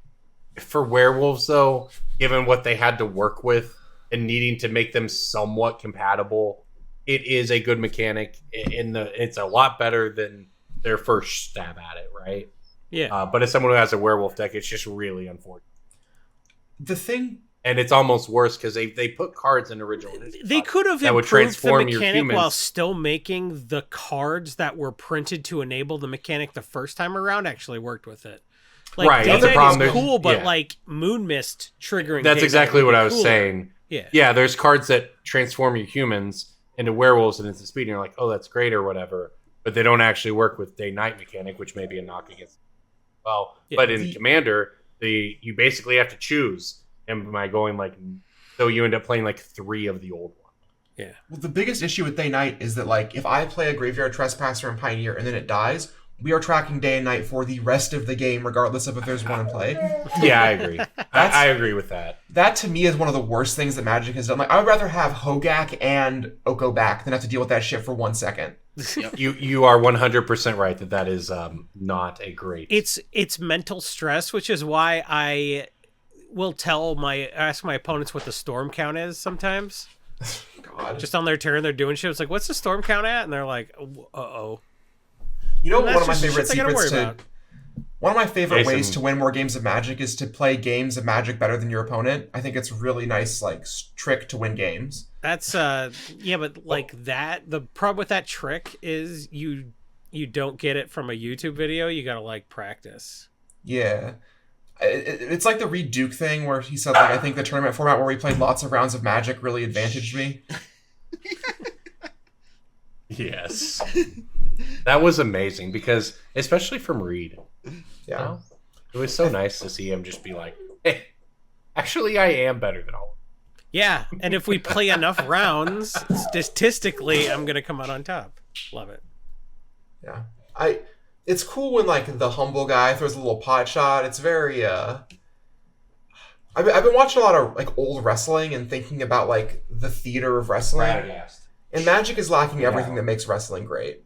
S6: for werewolves though, given what they had to work with and needing to make them somewhat compatible. It is a good mechanic. It's a lot better than their first stab at it, right?
S5: Yeah.
S6: But as someone who has a werewolf deck, it's just really unfortunate.
S7: The thing,
S6: And it's almost worse because they put cards in original.
S5: They could have
S6: that would
S5: improved the
S6: transform your
S5: mechanic while
S6: humans.
S5: still making the cards that were printed to enable the mechanic the first time around actually worked with it. Like,
S6: Right,
S5: Day
S6: that's the
S5: Night
S6: problem.
S5: is
S6: There's-
S5: cool, but
S6: yeah.
S5: like Moon Mist triggering.
S6: That's
S5: Day Night
S6: exactly
S5: would
S6: what
S5: be
S6: I was
S5: cooler.
S6: saying.
S5: Yeah.
S6: Yeah, there's cards that transform your humans into werewolves and into speed, and you're like, oh, that's great or whatever. But they don't actually work with day-night mechanic, which may be a knock against. Well,
S5: Yeah,
S6: but in Commander, you basically have to choose. And by going like, so you end up playing like 3 of the old ones.
S7: well, the biggest issue with day night is that like if I play a Graveyard Trespasser and Pioneer and then it dies, we are tracking day and night for the rest of the game, regardless of if there's one in play.
S6: Yeah, I agree. I agree with that.
S7: That to me is one of the worst things that Magic has done. Like I would rather have Hogak and Oko back than have to deal with that shit for 1 second.
S6: You are 100% right that is not a great.
S5: It's mental stress, which is why I will ask my opponents what the storm count is sometimes.
S7: God.
S5: Just on their turn, they're doing shit. It's like, what's the storm count at? And they're like, uh-oh.
S7: You know,
S5: And
S7: one of
S5: that's
S7: my
S5: just
S7: favorite
S5: shit they gotta
S7: secrets
S5: worry
S7: to
S5: about.
S7: one of my favorite
S6: Jason.
S7: ways to win more games of Magic is to play games of Magic better than your opponent. I think it's a really nice like trick to win games.
S5: That's yeah, but like that, the problem with that trick is you don't get it from a YouTube video. You gotta like practice.
S7: Yeah. It's like the Reed Duke thing where he said like I think the tournament format where we played lots of rounds of Magic really advantaged me.
S6: Yes. That was amazing because, especially from Reed,
S7: Yeah.
S6: know? It was so nice to see him just be like, hey, actually, I am better than all.
S5: Yeah, and if we play enough rounds, statistically, I'm gonna come out on top. Love it.
S7: Yeah. It's cool when like the humble guy throws a little pot shot. It's very I've been watching a lot of like old wrestling and thinking about like the theater of wrestling. And Magic is lacking everything that makes wrestling great.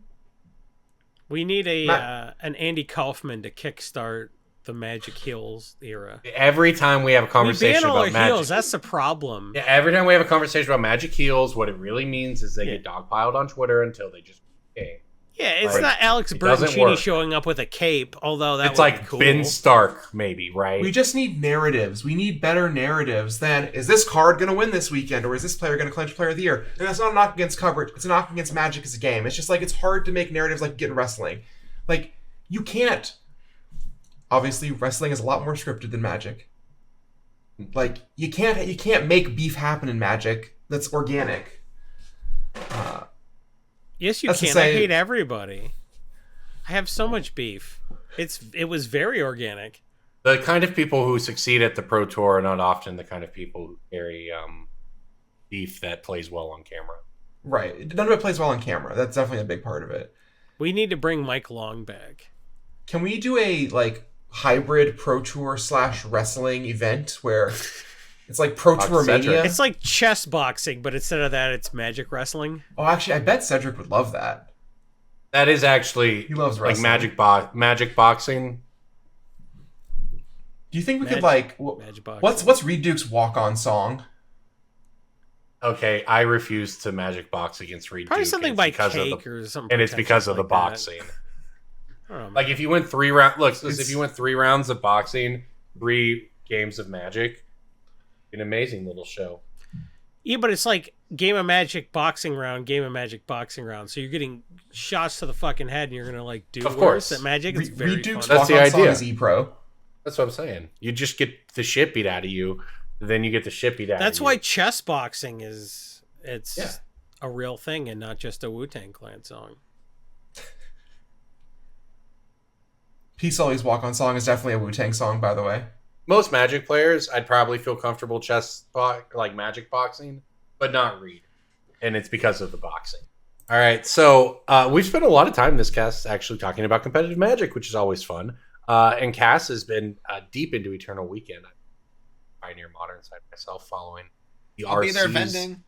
S5: We need
S7: Matt-
S5: an Andy Kaufman to kickstart the Magic Heels era.
S6: Every time we have a
S5: We
S6: conversation
S5: ban all our
S6: about Magic,
S5: heels. That's the problem.
S6: yeah, every time we have a conversation about Magic Heels, what it really means is they get dogpiled on Twitter until they just okay.
S5: Yeah, it's
S6: Like,
S5: not Alex
S6: it doesn't
S5: Bertoncini
S6: work.
S5: showing up with a cape, although that
S6: It's
S5: would
S6: like
S5: be cool.
S6: Ben Stark, maybe, right?
S7: We just need narratives. We need better narratives than, is this card going to win this weekend, or is this player going to clinch Player of the Year? And that's not a knock against coverage. It's a knock against Magic as a game. It's just like, it's hard to make narratives like you get in wrestling. Like, you can't. Obviously, wrestling is a lot more scripted than Magic. Like, you can't make beef happen in Magic that's organic.
S5: Yes, you
S7: That's to
S5: can.
S7: say-
S5: I hate everybody. I have so much beef. It was very organic.
S6: The kind of people who succeed at the Pro Tour are not often the kind of people who carry beef that plays well on camera.
S7: Right. None of it plays well on camera. That's definitely a big part of it.
S5: We need to bring Mike Long back.
S7: Can we do a hybrid Pro Tour / wrestling event where it's like Pro
S6: Talk to
S7: Tour
S6: Cedric.
S7: Mania?
S5: It's like chess boxing, but instead of that, it's Magic wrestling.
S7: Oh, actually, I bet Cedric would love that.
S6: That is actually
S7: He loves
S6: like
S7: wrestling.
S6: magic boxing.
S7: Do you think we could
S5: Magic boxing.
S7: what's Reed Duke's walk-on song?
S6: Okay, I refuse to magic box against Reed
S5: Probably
S6: Duke,
S5: something
S6: and
S5: by
S6: it's because of
S5: Cake
S6: the-
S5: or something.
S6: and it's because of the
S5: pretentious like
S6: boxing.
S5: that. I don't know,
S6: Like if you went 3 rounds, look, if you went 3 rounds of boxing, 3 games of Magic, an amazing little show.
S5: yeah, but it's like game of Magic boxing round, game of Magic boxing round. So you're getting shots to the fucking head, and you're gonna like do
S6: Of
S5: worse
S6: course.
S5: at Magic. It's very
S7: Reed Duke's
S5: fun.
S6: That's the
S7: walk-on song
S6: idea.
S7: is E-Pro.
S6: That's what I'm saying. You just get the shit beat out of you, then you get the shit beat out
S5: That's
S6: of you.
S5: why chess boxing is
S6: Yeah.
S5: a real thing and not just a Wu-Tang Clan song.
S7: P. Sully's walk-on song is definitely a Wu-Tang song, by the way.
S6: Most Magic players, I'd probably feel comfortable like Magic boxing, but not Reed. And it's because of the boxing. All right, so we've spent a lot of time in this cast actually talking about competitive Magic, which is always fun. And Cass has been deep into Eternal Weekend. Pioneer Modern side myself, following the
S1: I'll be there
S6: RCs.
S1: vending.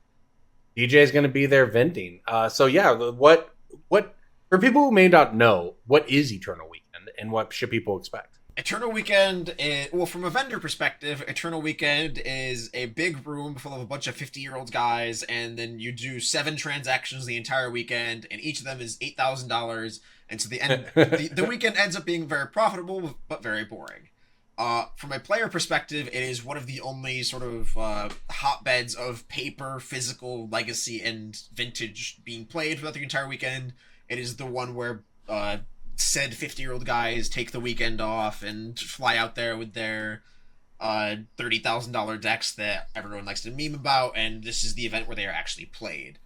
S6: DJ is going to be there venting. So yeah, what for people who may not know, what is Eternal Weekend and what should people expect?
S1: Eternal Weekend is, well, from a vendor perspective, Eternal Weekend is a big room full of a bunch of 50-year-old guys, and then you do 7 transactions the entire weekend, and each of them is $8,000, and so the end, the weekend ends up being very profitable, but very boring. From a player perspective, it is one of the only sort of hotbeds of paper, physical, legacy, and vintage being played throughout the entire weekend. It is the one where said 50-year-old guys take the weekend off and fly out there with their $30,000 decks that everyone likes to meme about, and this is the event where they are actually played.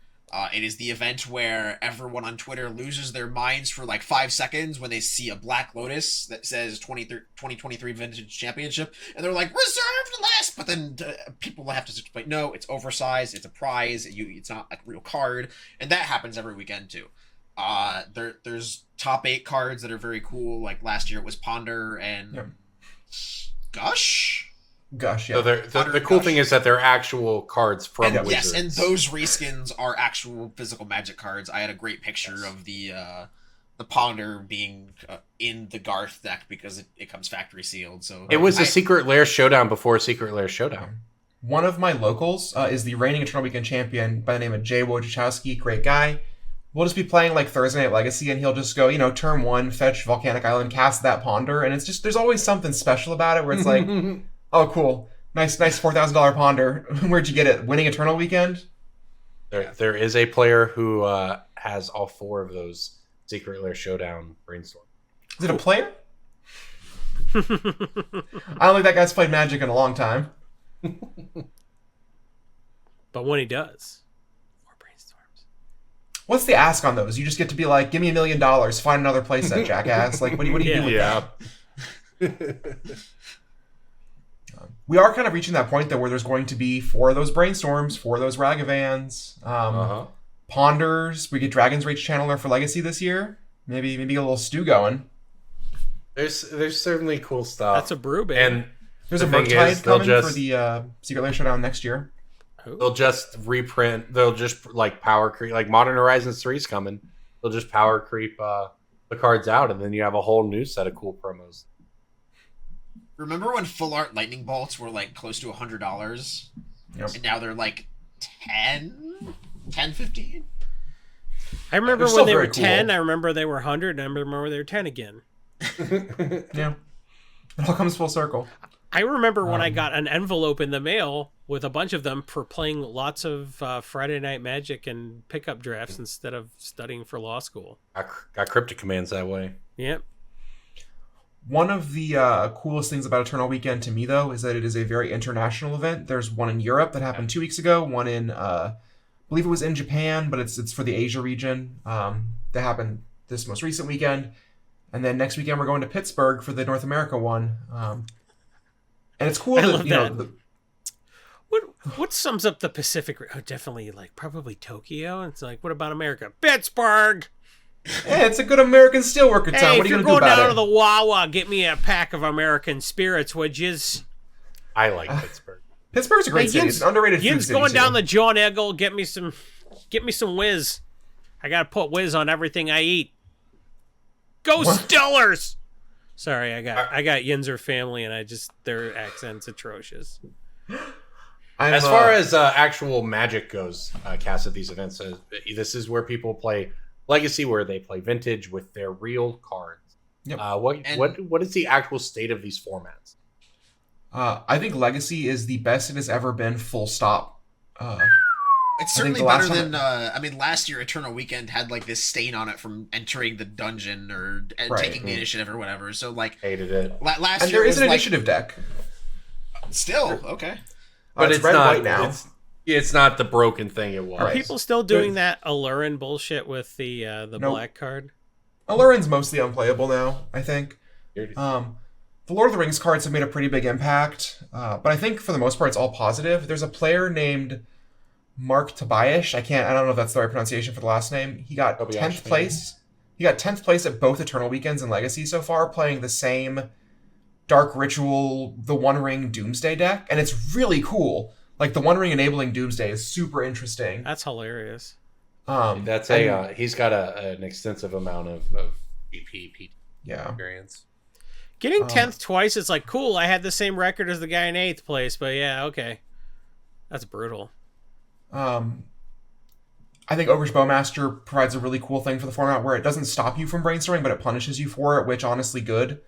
S1: It is the event where everyone on Twitter loses their minds for like 5 seconds when they see a Black Lotus that says 2023 Vintage Championship, and they're like, reserved list! But then people will have to explain, no, it's oversized, it's a prize, it's not a real card, and that happens every weekend too. There's top 8 cards that are very cool, like last year it was Ponder and Gush?
S7: Gosh, yeah.
S6: So the cool thing is that they're actual cards from
S1: And,
S6: Wizards.
S1: yes, and those reskins are actual physical Magic cards. I had a great picture of the Ponder being in the Garth deck because it comes factory sealed. So
S6: It was a Secret Lair Showdown before Secret Lair Showdown.
S7: One of my locals is the reigning Eternal Weekend champion by the name of Jay Wojciechowski. Great guy. We'll just be playing like Thursday Night Legacy, and he'll just go, turn 1, fetch Volcanic Island, cast that Ponder, and it's just, there's always something special about it where it's like, oh, cool. Nice $4,000 Ponder. Where'd you get it? Winning Eternal Weekend?
S6: There is a player who has all 4 of those Secret Lair Showdown Brainstorm.
S7: Is it a player? I don't think that guy's played Magic in a long time.
S5: But when he does, more brainstorms.
S7: What's the ask on those? You just get to be like, give me $1 million, find another playset, jackass. Like, what do you do with that? We are kind of reaching that point, though, where there's going to be 4 of those Brainstorms, 4 of those Ragavans, Ponders. We get Dragon's Rage Channeler for Legacy this year. Maybe get a little stew going.
S6: There's certainly cool stuff.
S5: That's a brew, baby.
S6: And
S7: There's
S6: the
S7: a
S6: thing
S7: Murktide
S6: is, they'll
S7: coming
S6: just
S7: for the Secret Lair Showdown next year.
S6: they'll just reprint. They'll just like power creep. Like Modern Horizons 3's coming. They'll just power creep the cards out, and then you have a whole new set of cool promos.
S1: Remember when full art lightning bolts were like close to $100?
S7: Yep.
S1: And now they're like 10, 15?
S5: I remember
S7: They're
S5: when
S7: still
S5: they were
S7: very cool.
S5: 10. I remember they were 100. And I remember when they were 10 again.
S7: Yeah. It all comes full circle.
S5: I remember when I got an envelope in the mail with a bunch of them for playing lots of Friday Night Magic and pickup drafts instead of studying for law school.
S6: Got cryptic commands that way.
S5: Yep.
S7: One of the coolest things about Eternal Weekend to me, though, is that it is a very international event. There's one in Europe that happened 2 weeks ago, one in, I believe it was in Japan, but it's for the Asia region. That happened this most recent weekend. And then next weekend we're going to Pittsburgh for the North America one. And it's cool
S5: I
S7: that,
S5: love
S7: you know,
S5: that. What sums up the Pacific? Oh, definitely, like, probably Tokyo. It's like, what about America? Pittsburgh!
S7: hey, it's a good American steelworker town.
S5: Hey,
S7: What
S5: if
S7: are you
S5: you're
S7: going to do
S5: going
S7: about
S5: down
S7: it?
S5: to the Wawa, get me a pack of American spirits, would yous?
S6: I like Pittsburgh.
S7: Pittsburgh's a great city. It's an underrated food
S5: Yin's
S7: city,
S5: going down
S7: too.
S5: the John Eggle, get me some whiz. I gotta put whiz on everything I eat. Go Stellars! Sorry, I got Yinzer family, and their accent's atrocious.
S6: As far as actual Magic goes, Cass, at these events, this is where people play Legacy, where they play Vintage with their real cards.
S7: Yep.
S6: What is the actual state of these formats?
S7: I think Legacy is the best it has ever been, full stop.
S1: It's
S7: I think
S1: certainly
S7: the last
S1: better
S7: time
S1: than, last year Eternal Weekend had like this stain on it from entering the dungeon or
S7: Right.
S1: taking the initiative or whatever. So like,
S6: Hated it.
S1: last
S7: And
S1: year
S7: there is
S1: was
S7: an
S1: like,
S7: initiative deck.
S1: still, okay.
S6: But
S7: it's
S6: it's
S7: red
S6: not
S7: white now.
S6: It's not the broken thing it was.
S5: Are
S7: Right.
S5: people still doing that Allurin bullshit with the
S7: Nope.
S5: black card?
S7: Alurin's mostly unplayable now, I think.
S6: Here it is.
S7: The Lord of the Rings cards have made a pretty big impact, but I think for the most part it's all positive. There's a player named Mark Tobias. I don't know if that's the right pronunciation for the last name. He got
S6: Tobias,
S7: 10th place. He got 10th place at both Eternal Weekends and Legacy so far, playing the same Dark Ritual, the One Ring Doomsday deck, and it's really cool. Like, the One Ring enabling Doomsday is super interesting.
S5: That's hilarious.
S6: That's
S7: and-
S6: he's got an extensive amount of GP
S7: yeah.
S6: experience.
S5: Getting 10th twice is like, cool, I had the same record as the guy in 8th place, but yeah, okay. That's brutal.
S7: I think Ogre's Bowmaster provides a really cool thing for the format where it doesn't stop you from brainstorming, but it punishes you for it, which honestly good.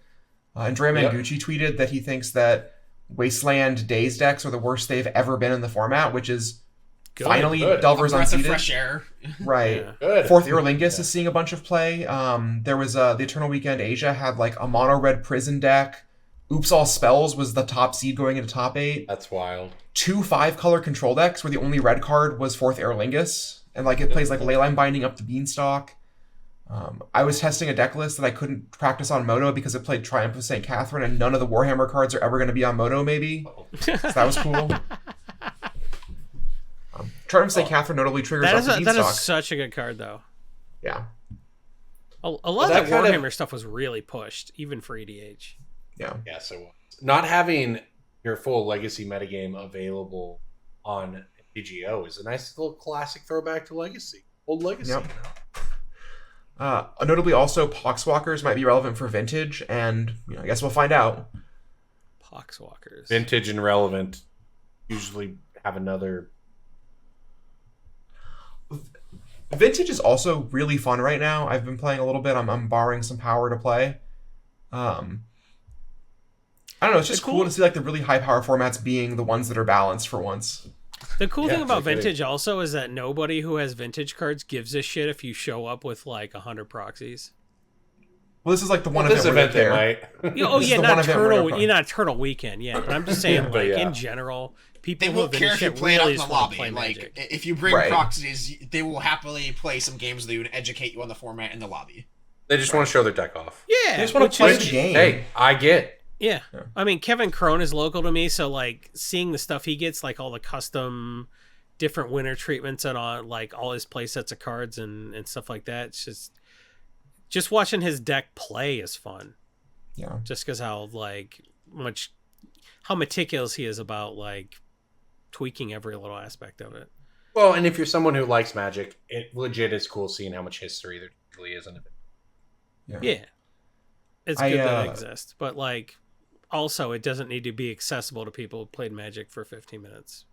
S7: Andrea Mangucci tweeted that he thinks that Wasteland Days decks are the worst they've ever been in the format, which is finally
S6: Good.
S7: Delvers
S1: A breath of
S7: Unseated.
S1: fresh air.
S7: Right.
S5: Yeah.
S6: Good.
S7: Fourth Erlingus is seeing a bunch of play. There was the Eternal Weekend Asia had like a mono red prison deck. Oops All Spells was the top seed going into top 8.
S6: That's wild.
S7: 2 5-color control decks where the only red card was Fourth Erlingus. And like it plays like Leyline Binding up the Beanstalk. I was testing a deck list that I couldn't practice on Moto because it played Triumph of St. Catherine, and none of the Warhammer cards are ever going to be on Moto, maybe. So that was cool. Triumph of St. Catherine notably triggers up the
S5: That
S7: Beanstalk.
S5: is such a good card, though.
S7: Yeah.
S5: A lot
S6: Well,
S5: of
S6: that
S5: that
S6: kind of-
S5: Warhammer stuff was really pushed, even for EDH.
S7: Yeah.
S6: Yeah, so not having your full Legacy metagame available on PGO is a nice little classic throwback to Legacy. Old Legacy.
S7: Yep. Notably also, Poxwalkers might be relevant for Vintage, and I guess we'll find out.
S5: Poxwalkers.
S6: Vintage and relevant usually have another.
S7: Vintage is also really fun right now. I've been playing a little bit. I'm borrowing some power to play. I don't know. It's just cool to see like the really high power formats being the ones that are balanced for once.
S5: The cool thing about
S6: like
S5: Vintage also is that nobody who has Vintage cards gives a shit if you show up with like 100 proxies.
S7: Well, this is like the one
S6: This
S7: event
S6: event
S7: where
S6: they
S7: they're there.
S6: might.
S5: Oh
S7: This is
S5: yeah,
S7: the
S5: not
S7: one event where
S5: Eternal.
S7: they're
S5: You're not Eternal Weekend, yeah. But I'm just saying,
S6: But
S5: like
S6: yeah.
S5: in general, people
S1: They
S5: who
S1: won't
S5: have
S1: care
S5: Vintage
S1: if you
S5: shit
S1: play it
S5: really
S1: out in
S5: just
S1: the
S5: want to
S1: lobby.
S5: play
S1: Like,
S5: Magic.
S1: if you bring
S7: Right.
S1: proxies, they will happily play some games with you and educate you on the format in the lobby.
S6: They just want to show their deck off.
S5: Yeah,
S7: They just want
S5: which
S7: to play
S5: is-
S7: the game.
S6: Hey, I get.
S5: Yeah. I mean, Kevin Crone is local to me, so like seeing the stuff he gets, like all the custom different winter treatments and on like all his play sets of cards and stuff like that. It's just watching his deck play is fun.
S7: Yeah.
S5: Just because how meticulous he is about like tweaking every little aspect of it.
S6: Well, and if you're someone who likes Magic, it legit is cool seeing how much history there really is in it.
S5: Yeah. It's good that it exists, but like also it doesn't need to be accessible to people who played Magic for 15 minutes.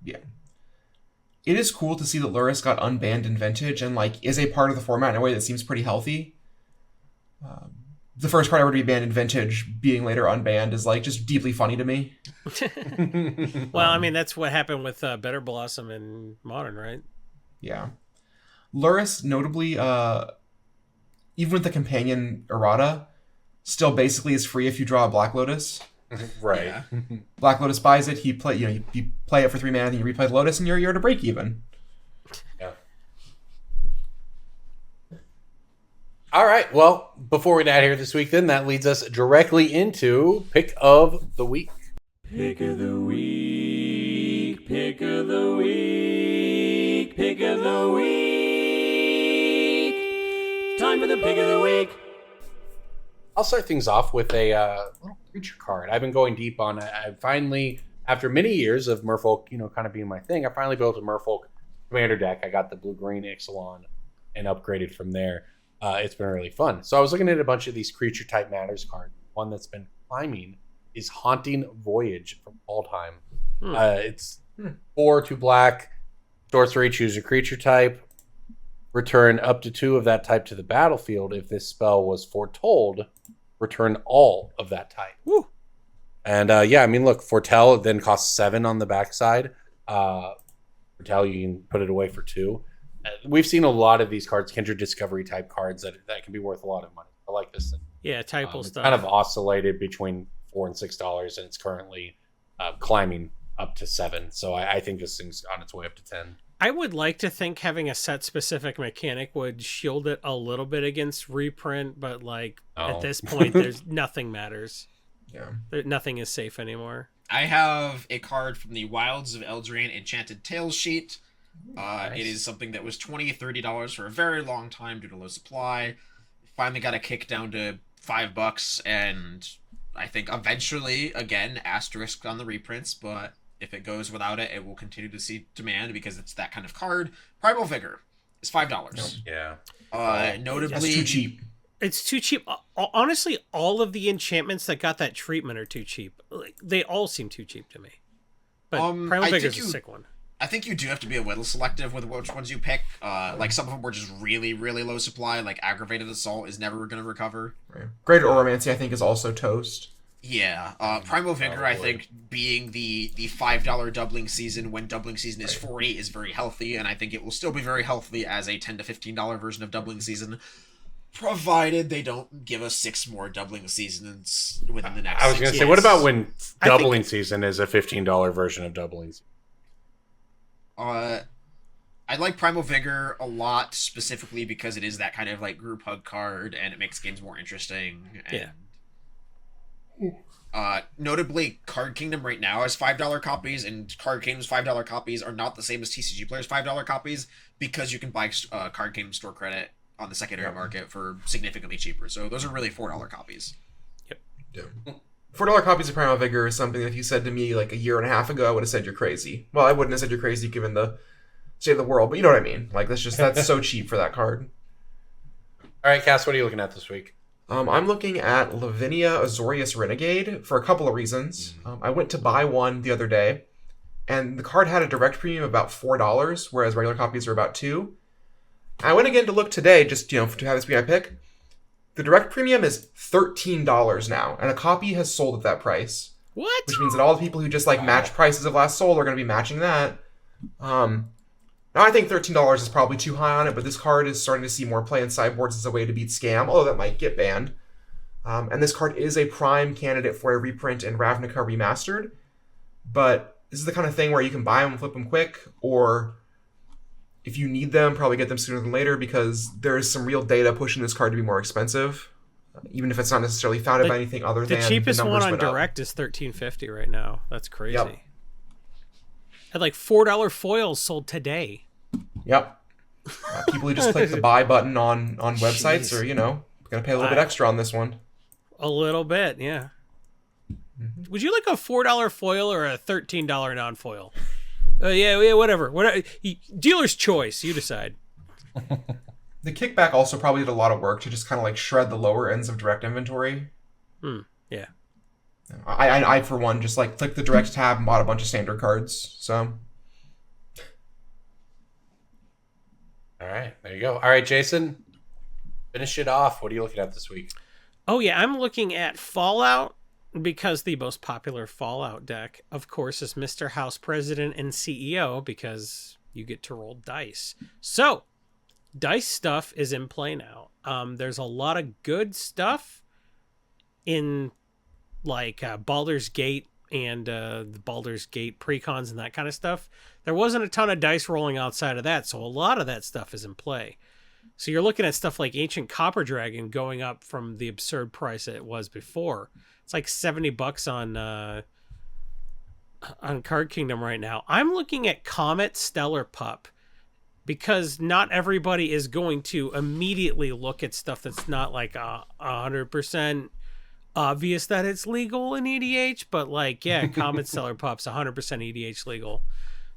S7: Yeah. It is cool to see that Luris got unbanned in Vintage and like is a part of the format in a way that seems pretty healthy. The first card ever to be banned in Vintage being later unbanned is like just deeply funny to me.
S5: Well, I mean that's what happened with Bitter Blossom in Modern, right?
S7: Yeah. Luris, notably, even with the companion errata, still basically is free if you draw a Black Lotus.
S6: Right.
S1: Yeah.
S7: Black Lotus buys it. You play it for 3 mana, then you replay the Lotus, and you're to break even.
S6: Yeah. All right. Well, before we get out of here this week, then that leads us directly into Pick of the Week.
S4: Pick of the week, pick of the week, pick of the week. Time for the pick of the week.
S6: I'll start things off with a little creature card. I've been going deep on it. I finally, after many years of Merfolk, kind of being my thing, I finally built a Merfolk commander deck. I got the blue-green Ixalan and upgraded from there. It's been really fun. So I was looking at a bunch of these creature type matters cards. One that's been climbing is Haunting Voyage from Aldheim. It's 4, 2 black, sorcery, choose a creature type. Return up to 2 of that type to the battlefield. If this spell was foretold, return all of that type.
S5: Woo.
S6: And look, Foretell then costs 7 on the backside. Foretell, you can put it away for 2. We've seen a lot of these cards, Kindred Discovery type cards, that can be worth a lot of money. I like this thing.
S5: Yeah, typal
S6: It's
S5: stuff.
S6: kind of oscillated between $4 and $6, and it's currently climbing up to 7. So I think this thing's on its way up to 10.
S5: I would like to think having a set specific mechanic would shield it a little bit against reprint, but like at this point, there's nothing matters.
S7: Yeah.
S5: Nothing is safe anymore.
S1: I have a card from the Wilds of Eldraine Enchanted Tales sheet.
S5: Nice.
S1: It is something that was $20, $30 for a very long time due to low supply. Finally got a kick down to $5, and I think eventually, again, asterisk on the reprints, but if it goes without it, it will continue to see demand because it's that kind of card. Primal Vigor is $5.
S6: Yeah.
S1: Notably,
S7: That's too cheap.
S5: It's too cheap. Honestly, all of the enchantments that got that treatment are too cheap. Like, they all seem too cheap to me. But Primal
S1: I
S5: Vigor's
S1: think
S5: a sick one.
S1: I think you do have to be a little selective with which ones you pick. Like some of them were just really, really low supply. Like Aggravated Assault is never going to recover.
S7: Right. Greater Oromancy, I think, is also toast.
S1: Yeah, Primal Vigor, I think, being the $5 doubling season when doubling season is $40 is very healthy, and I think it will still be very healthy as a $10 to $15 version of doubling season, provided they don't give us 6 more doubling seasons within the next.
S6: I was going to
S1: 6
S6: say, what
S1: years.
S6: about when doubling season is a $15 version of doubling season?
S1: I like Primal Vigor a lot, specifically because it is that kind of like group hug card, and it makes games more interesting. And, notably, Card Kingdom right now has $5 copies, and Card Kingdom's $5 copies are not the same as TCG Player's $5 copies because you can buy Card Kingdom store credit on the secondary market for significantly cheaper. So those are really $4 copies.
S7: $4 copies of Primal Vigor is something that if you said to me like a year and a half ago, I would have said you're crazy. Well, I wouldn't have said you're crazy given the state of the world, but you know what I mean. Like that's so cheap for that card.
S6: All right, Cass, what are you looking at this week?
S7: I'm looking at Lavinia Azorius Renegade for a couple of reasons. I went to buy one the other day, and the card had a direct premium of about $4, whereas regular copies are about $2. I went again to look today, just to have this be my pick. The direct premium is $13 now, and a copy has sold at that price.
S5: What?
S7: Which means that all the people who just like match prices of last sold are going to be matching that. Now I think $13 is probably too high on it, but this card is starting to see more play in sideboards as a way to beat Scam, although that might get banned. And this card is a prime candidate for a reprint in Ravnica Remastered, but this is the kind of thing where you can buy them and flip them quick, or if you need them, probably get them sooner than later because there is some real data pushing this card to be more expensive, even if it's not necessarily founded by anything other than
S5: the cheapest one on
S7: went up.
S5: Direct is $13.50 right now. That's crazy.
S7: Yep.
S5: Had like $4 foils sold today.
S7: Yep. People who just click the buy button on websites are, going to pay a little bit extra on this one.
S5: A little bit, yeah. Would you like a $4 foil or a $13 non-foil? Yeah, whatever. Dealer's choice. You decide.
S7: The kickback also probably did a lot of work to just kind of like shred the lower ends of direct inventory.
S5: Yeah.
S7: I for one, just like clicked the direct tab and bought a bunch of standard cards. So.
S6: All right, there you go. All right, Jason, finish it off. What are you looking at this week?
S5: Oh, yeah, I'm looking at Fallout because the most popular Fallout deck, of course, is Mr. House President and CEO because you get to roll dice. So, dice stuff is in play now. There's a lot of good stuff in like Baldur's Gate and the Baldur's Gate precons and that kind of stuff. There wasn't a ton of dice rolling outside of that, so a lot of that stuff is in play. So you're looking at stuff like Ancient Copper Dragon going up from the absurd price it was before. It's like $70 on Card Kingdom right now. I'm looking at Comet Stellar Pup because not everybody is going to immediately look at stuff that's not like 100% obvious that it's legal in EDH, but like, yeah, Comet Stellar Pup's 100% EDH legal.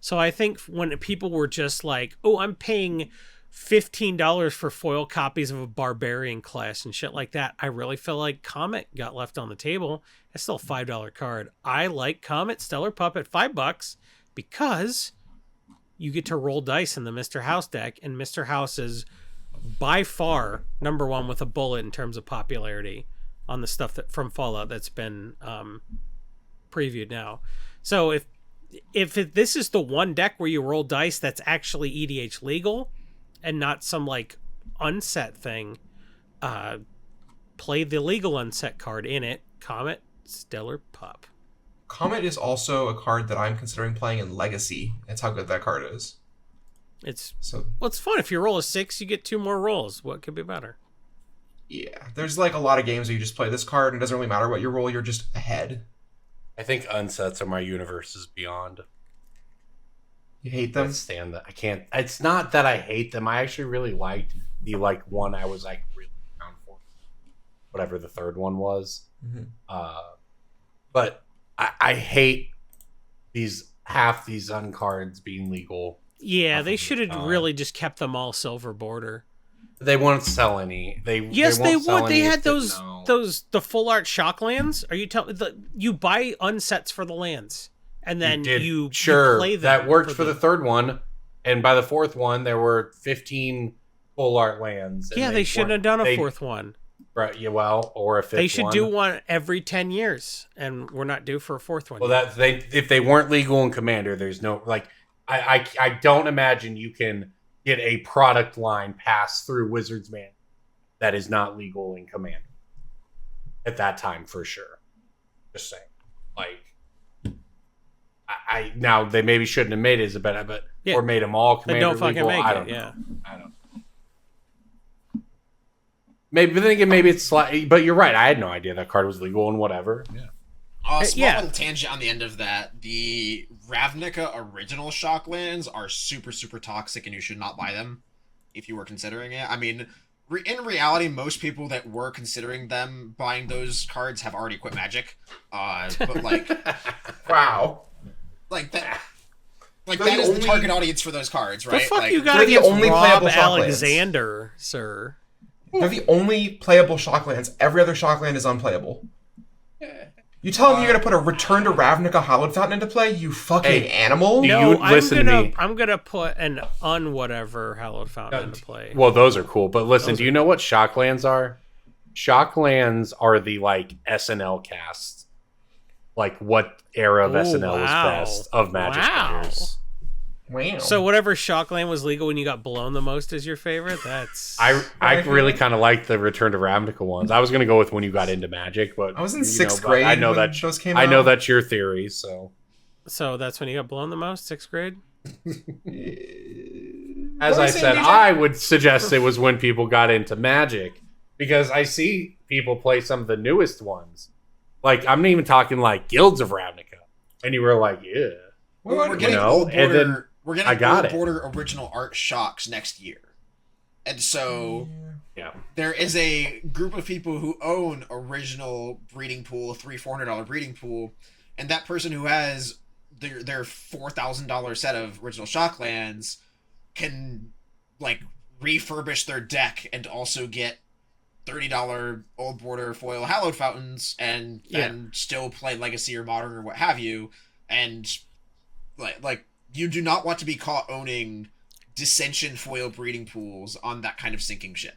S5: So I think when people were just like, oh, I'm paying $15 for foil copies of a barbarian class and shit like that, I really feel like Comet got left on the table. It's still a $5 card. I like Comet Stellar Pup at $5 because you get to roll dice in the Mr. House deck, and Mr. House is by far number one with a bullet in terms of popularity on the stuff that from Fallout that's been previewed now. So if this is the one deck where you roll dice that's actually EDH legal and not some like unset thing, play the legal unset card in it, Comet Stellar Pup.
S7: Comet is also a card that I'm considering playing in Legacy. That's how good that card is.
S5: It's
S7: it's
S5: fun. If you roll a 6, you get 2 more rolls. What could be better?
S7: Yeah, there's like a lot of games where you just play this card and it doesn't really matter what you roll, you're just ahead.
S6: I think unsets are my universes beyond.
S7: You hate
S6: I
S7: them?
S6: can't stand that. I can't. It's not that I hate them. I actually really liked the like one I was like really down for, whatever the third one was. But I hate these these uncards being legal.
S5: Yeah, they should have really just kept them all silver border.
S6: They won't sell any. They
S5: would.
S6: Sell
S5: They
S6: any
S5: had the full art Shocklands. Are you telling you buy unsets for the lands and then you play them?
S6: That worked for the third one, and by the fourth one there were 15 full art lands.
S5: Yeah, they shouldn't have done a fourth one.
S6: Right, yeah, well, or a fifth one.
S5: They should do one every 10 years, and we're not due for a fourth one.
S6: Well, if they weren't legal in Commander, there's no like. I don't imagine you can get a product line passed through Wizards Man that is not legal in Commander at that time for sure. Just saying, like, I now they maybe shouldn't have made it as a better, but or made them all Commander
S5: don't fucking
S6: legal.
S5: make
S6: I
S5: it.
S6: don't know.
S5: Yeah,
S6: I don't know. Maybe, but then again, maybe it's slightly. But you're right. I had no idea that card was legal and whatever. Yeah.
S1: Small little tangent on the end of that. The Ravnica original Shocklands are super, super toxic, and you should not buy them if you were considering it. I mean, in reality, most people that were considering them buying those cards have already quit Magic. But like,
S7: wow,
S1: like that. Like that is the target audience for those cards, right?
S5: The fuck
S1: like,
S5: you got against
S7: only
S5: Rob
S7: playable Shocklands.
S5: Alexander, sir?
S7: They're the only playable Shocklands. Every other Shockland is unplayable. You tell me you're gonna put a Return to Ravnica Hallowed Fountain into play? You fucking animal!
S5: No,
S6: listen to me.
S5: I'm gonna put an unwhatever Hallowed Fountain into play.
S6: Well, those are cool, but listen, do you know what Shocklands are? Shocklands are the like SNL cast. Like what era of SNL was best of Magic players?
S7: Wow.
S5: So whatever Shockland was legal when you got blown the most is your favorite? That's
S6: I really kind of like the Return to Ravnica ones. I was gonna go with when you got into Magic, but
S7: I was in sixth grade.
S6: I know
S7: when
S6: that
S7: those came
S6: I know
S7: out.
S6: that's your theory. So
S5: that's when you got blown the most, 6th grade?
S6: as I said, I would suggest it was when people got into Magic because I see people play some of the newest ones. Like I'm not even talking like Guilds of Ravnica, and you were like, yeah,
S1: we're getting
S6: old
S1: and
S6: border.
S1: then we're getting old border original art shocks next year, and so there is a group of people who own original breeding pool, $300-$400 breeding pool, and that person who has their $4,000 set of original Shocklands can like refurbish their deck and also get $30 old border foil hallowed fountains and then still play Legacy or Modern or what have you. And like you do not want to be caught owning Dissension foil breeding pools on that kind of sinking ship.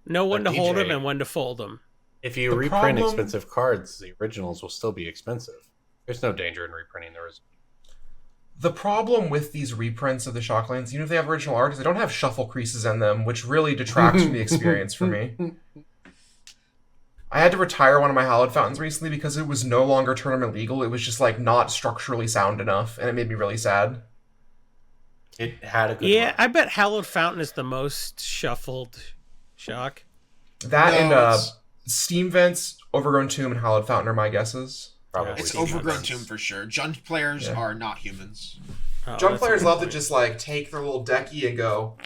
S5: Know when to
S6: But
S5: hold
S6: DJ,
S5: them and when to fold them.
S6: If you
S7: The
S6: reprint
S7: problem-
S6: expensive cards, the originals will still be expensive. There's no danger in reprinting the original.
S7: The problem with these reprints of the Shocklands, even if they have original art, is they don't have shuffle creases in them, which really detracts from the experience for me. I had to retire one of my hallowed fountains recently because it was no longer tournament legal. It was just like not structurally sound enough, and it made me really sad.
S6: It had a good
S5: Yeah,
S6: run.
S5: I bet Hallowed Fountain is the most shuffled Shock.
S7: That
S1: No,
S7: and
S1: it's-
S7: Steam Vents, Overgrown Tomb, and Hallowed Fountain are my guesses.
S6: Probably.
S1: It's
S5: Steam
S1: overgrown
S5: Vents.
S1: tomb for sure. Junk players
S7: Yeah.
S1: are not humans.
S5: Oh,
S7: Jump
S5: that's a
S7: players
S5: good
S7: love to
S5: point.
S7: just like take their little decky and go.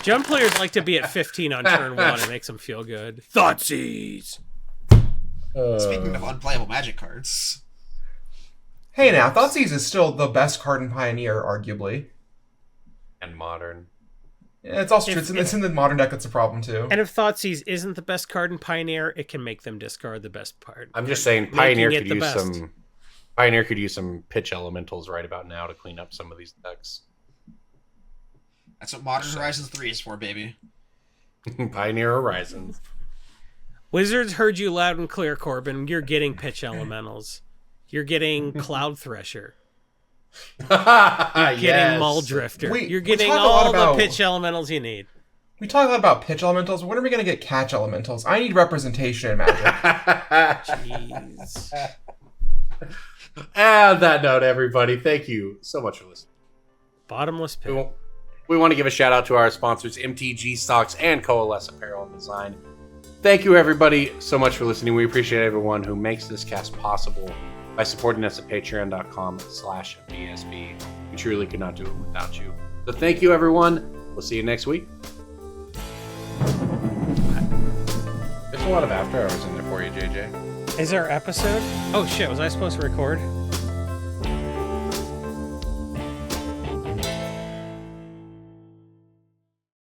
S5: Jump players like to be at 15 on turn 1. It makes them feel good. Thoughtseize!
S1: Speaking of unplayable Magic cards,
S7: Hey now, Thoughtseize is still the best card in Pioneer, arguably.
S6: And modern.
S7: Yeah, it's also true. It's in the modern deck that's a problem too.
S5: And if Thoughtseize isn't the best card in Pioneer, it can make them discard the best part.
S6: I'm just saying,
S5: Making
S6: Pioneer
S5: it
S6: could
S5: the
S6: use
S5: best.
S6: some. Pioneer could use some pitch elementals right about now to clean up some of these decks.
S1: that's what Modern Horizons 3 is for, baby.
S6: Pioneer Horizons.
S5: Wizards heard you loud and clear, Corbin. You're getting pitch elementals. You're getting Cloud Thresher. Getting Mull Drifter.
S7: We-
S5: You're
S7: we
S5: getting
S7: talk a lot
S5: all
S7: about-
S5: the pitch elementals you need.
S7: We talk a lot about pitch elementals. When are we going to get catch elementals? I need representation in Magic.
S5: Jeez.
S6: And on that note, everybody, thank you so much for listening.
S5: Bottomless pit.
S6: We want to give a shout out to our sponsors, MTG Stocks and Coalesce Apparel and Design. Thank you, everybody, so much for listening. We appreciate everyone who makes this cast possible by supporting us at patreon.com/BSB. We truly could not do it without you. So thank you, everyone. We'll see you next week. There's a lot of after hours in there for you, JJ.
S5: Is there an episode? Oh shit, was I supposed to record?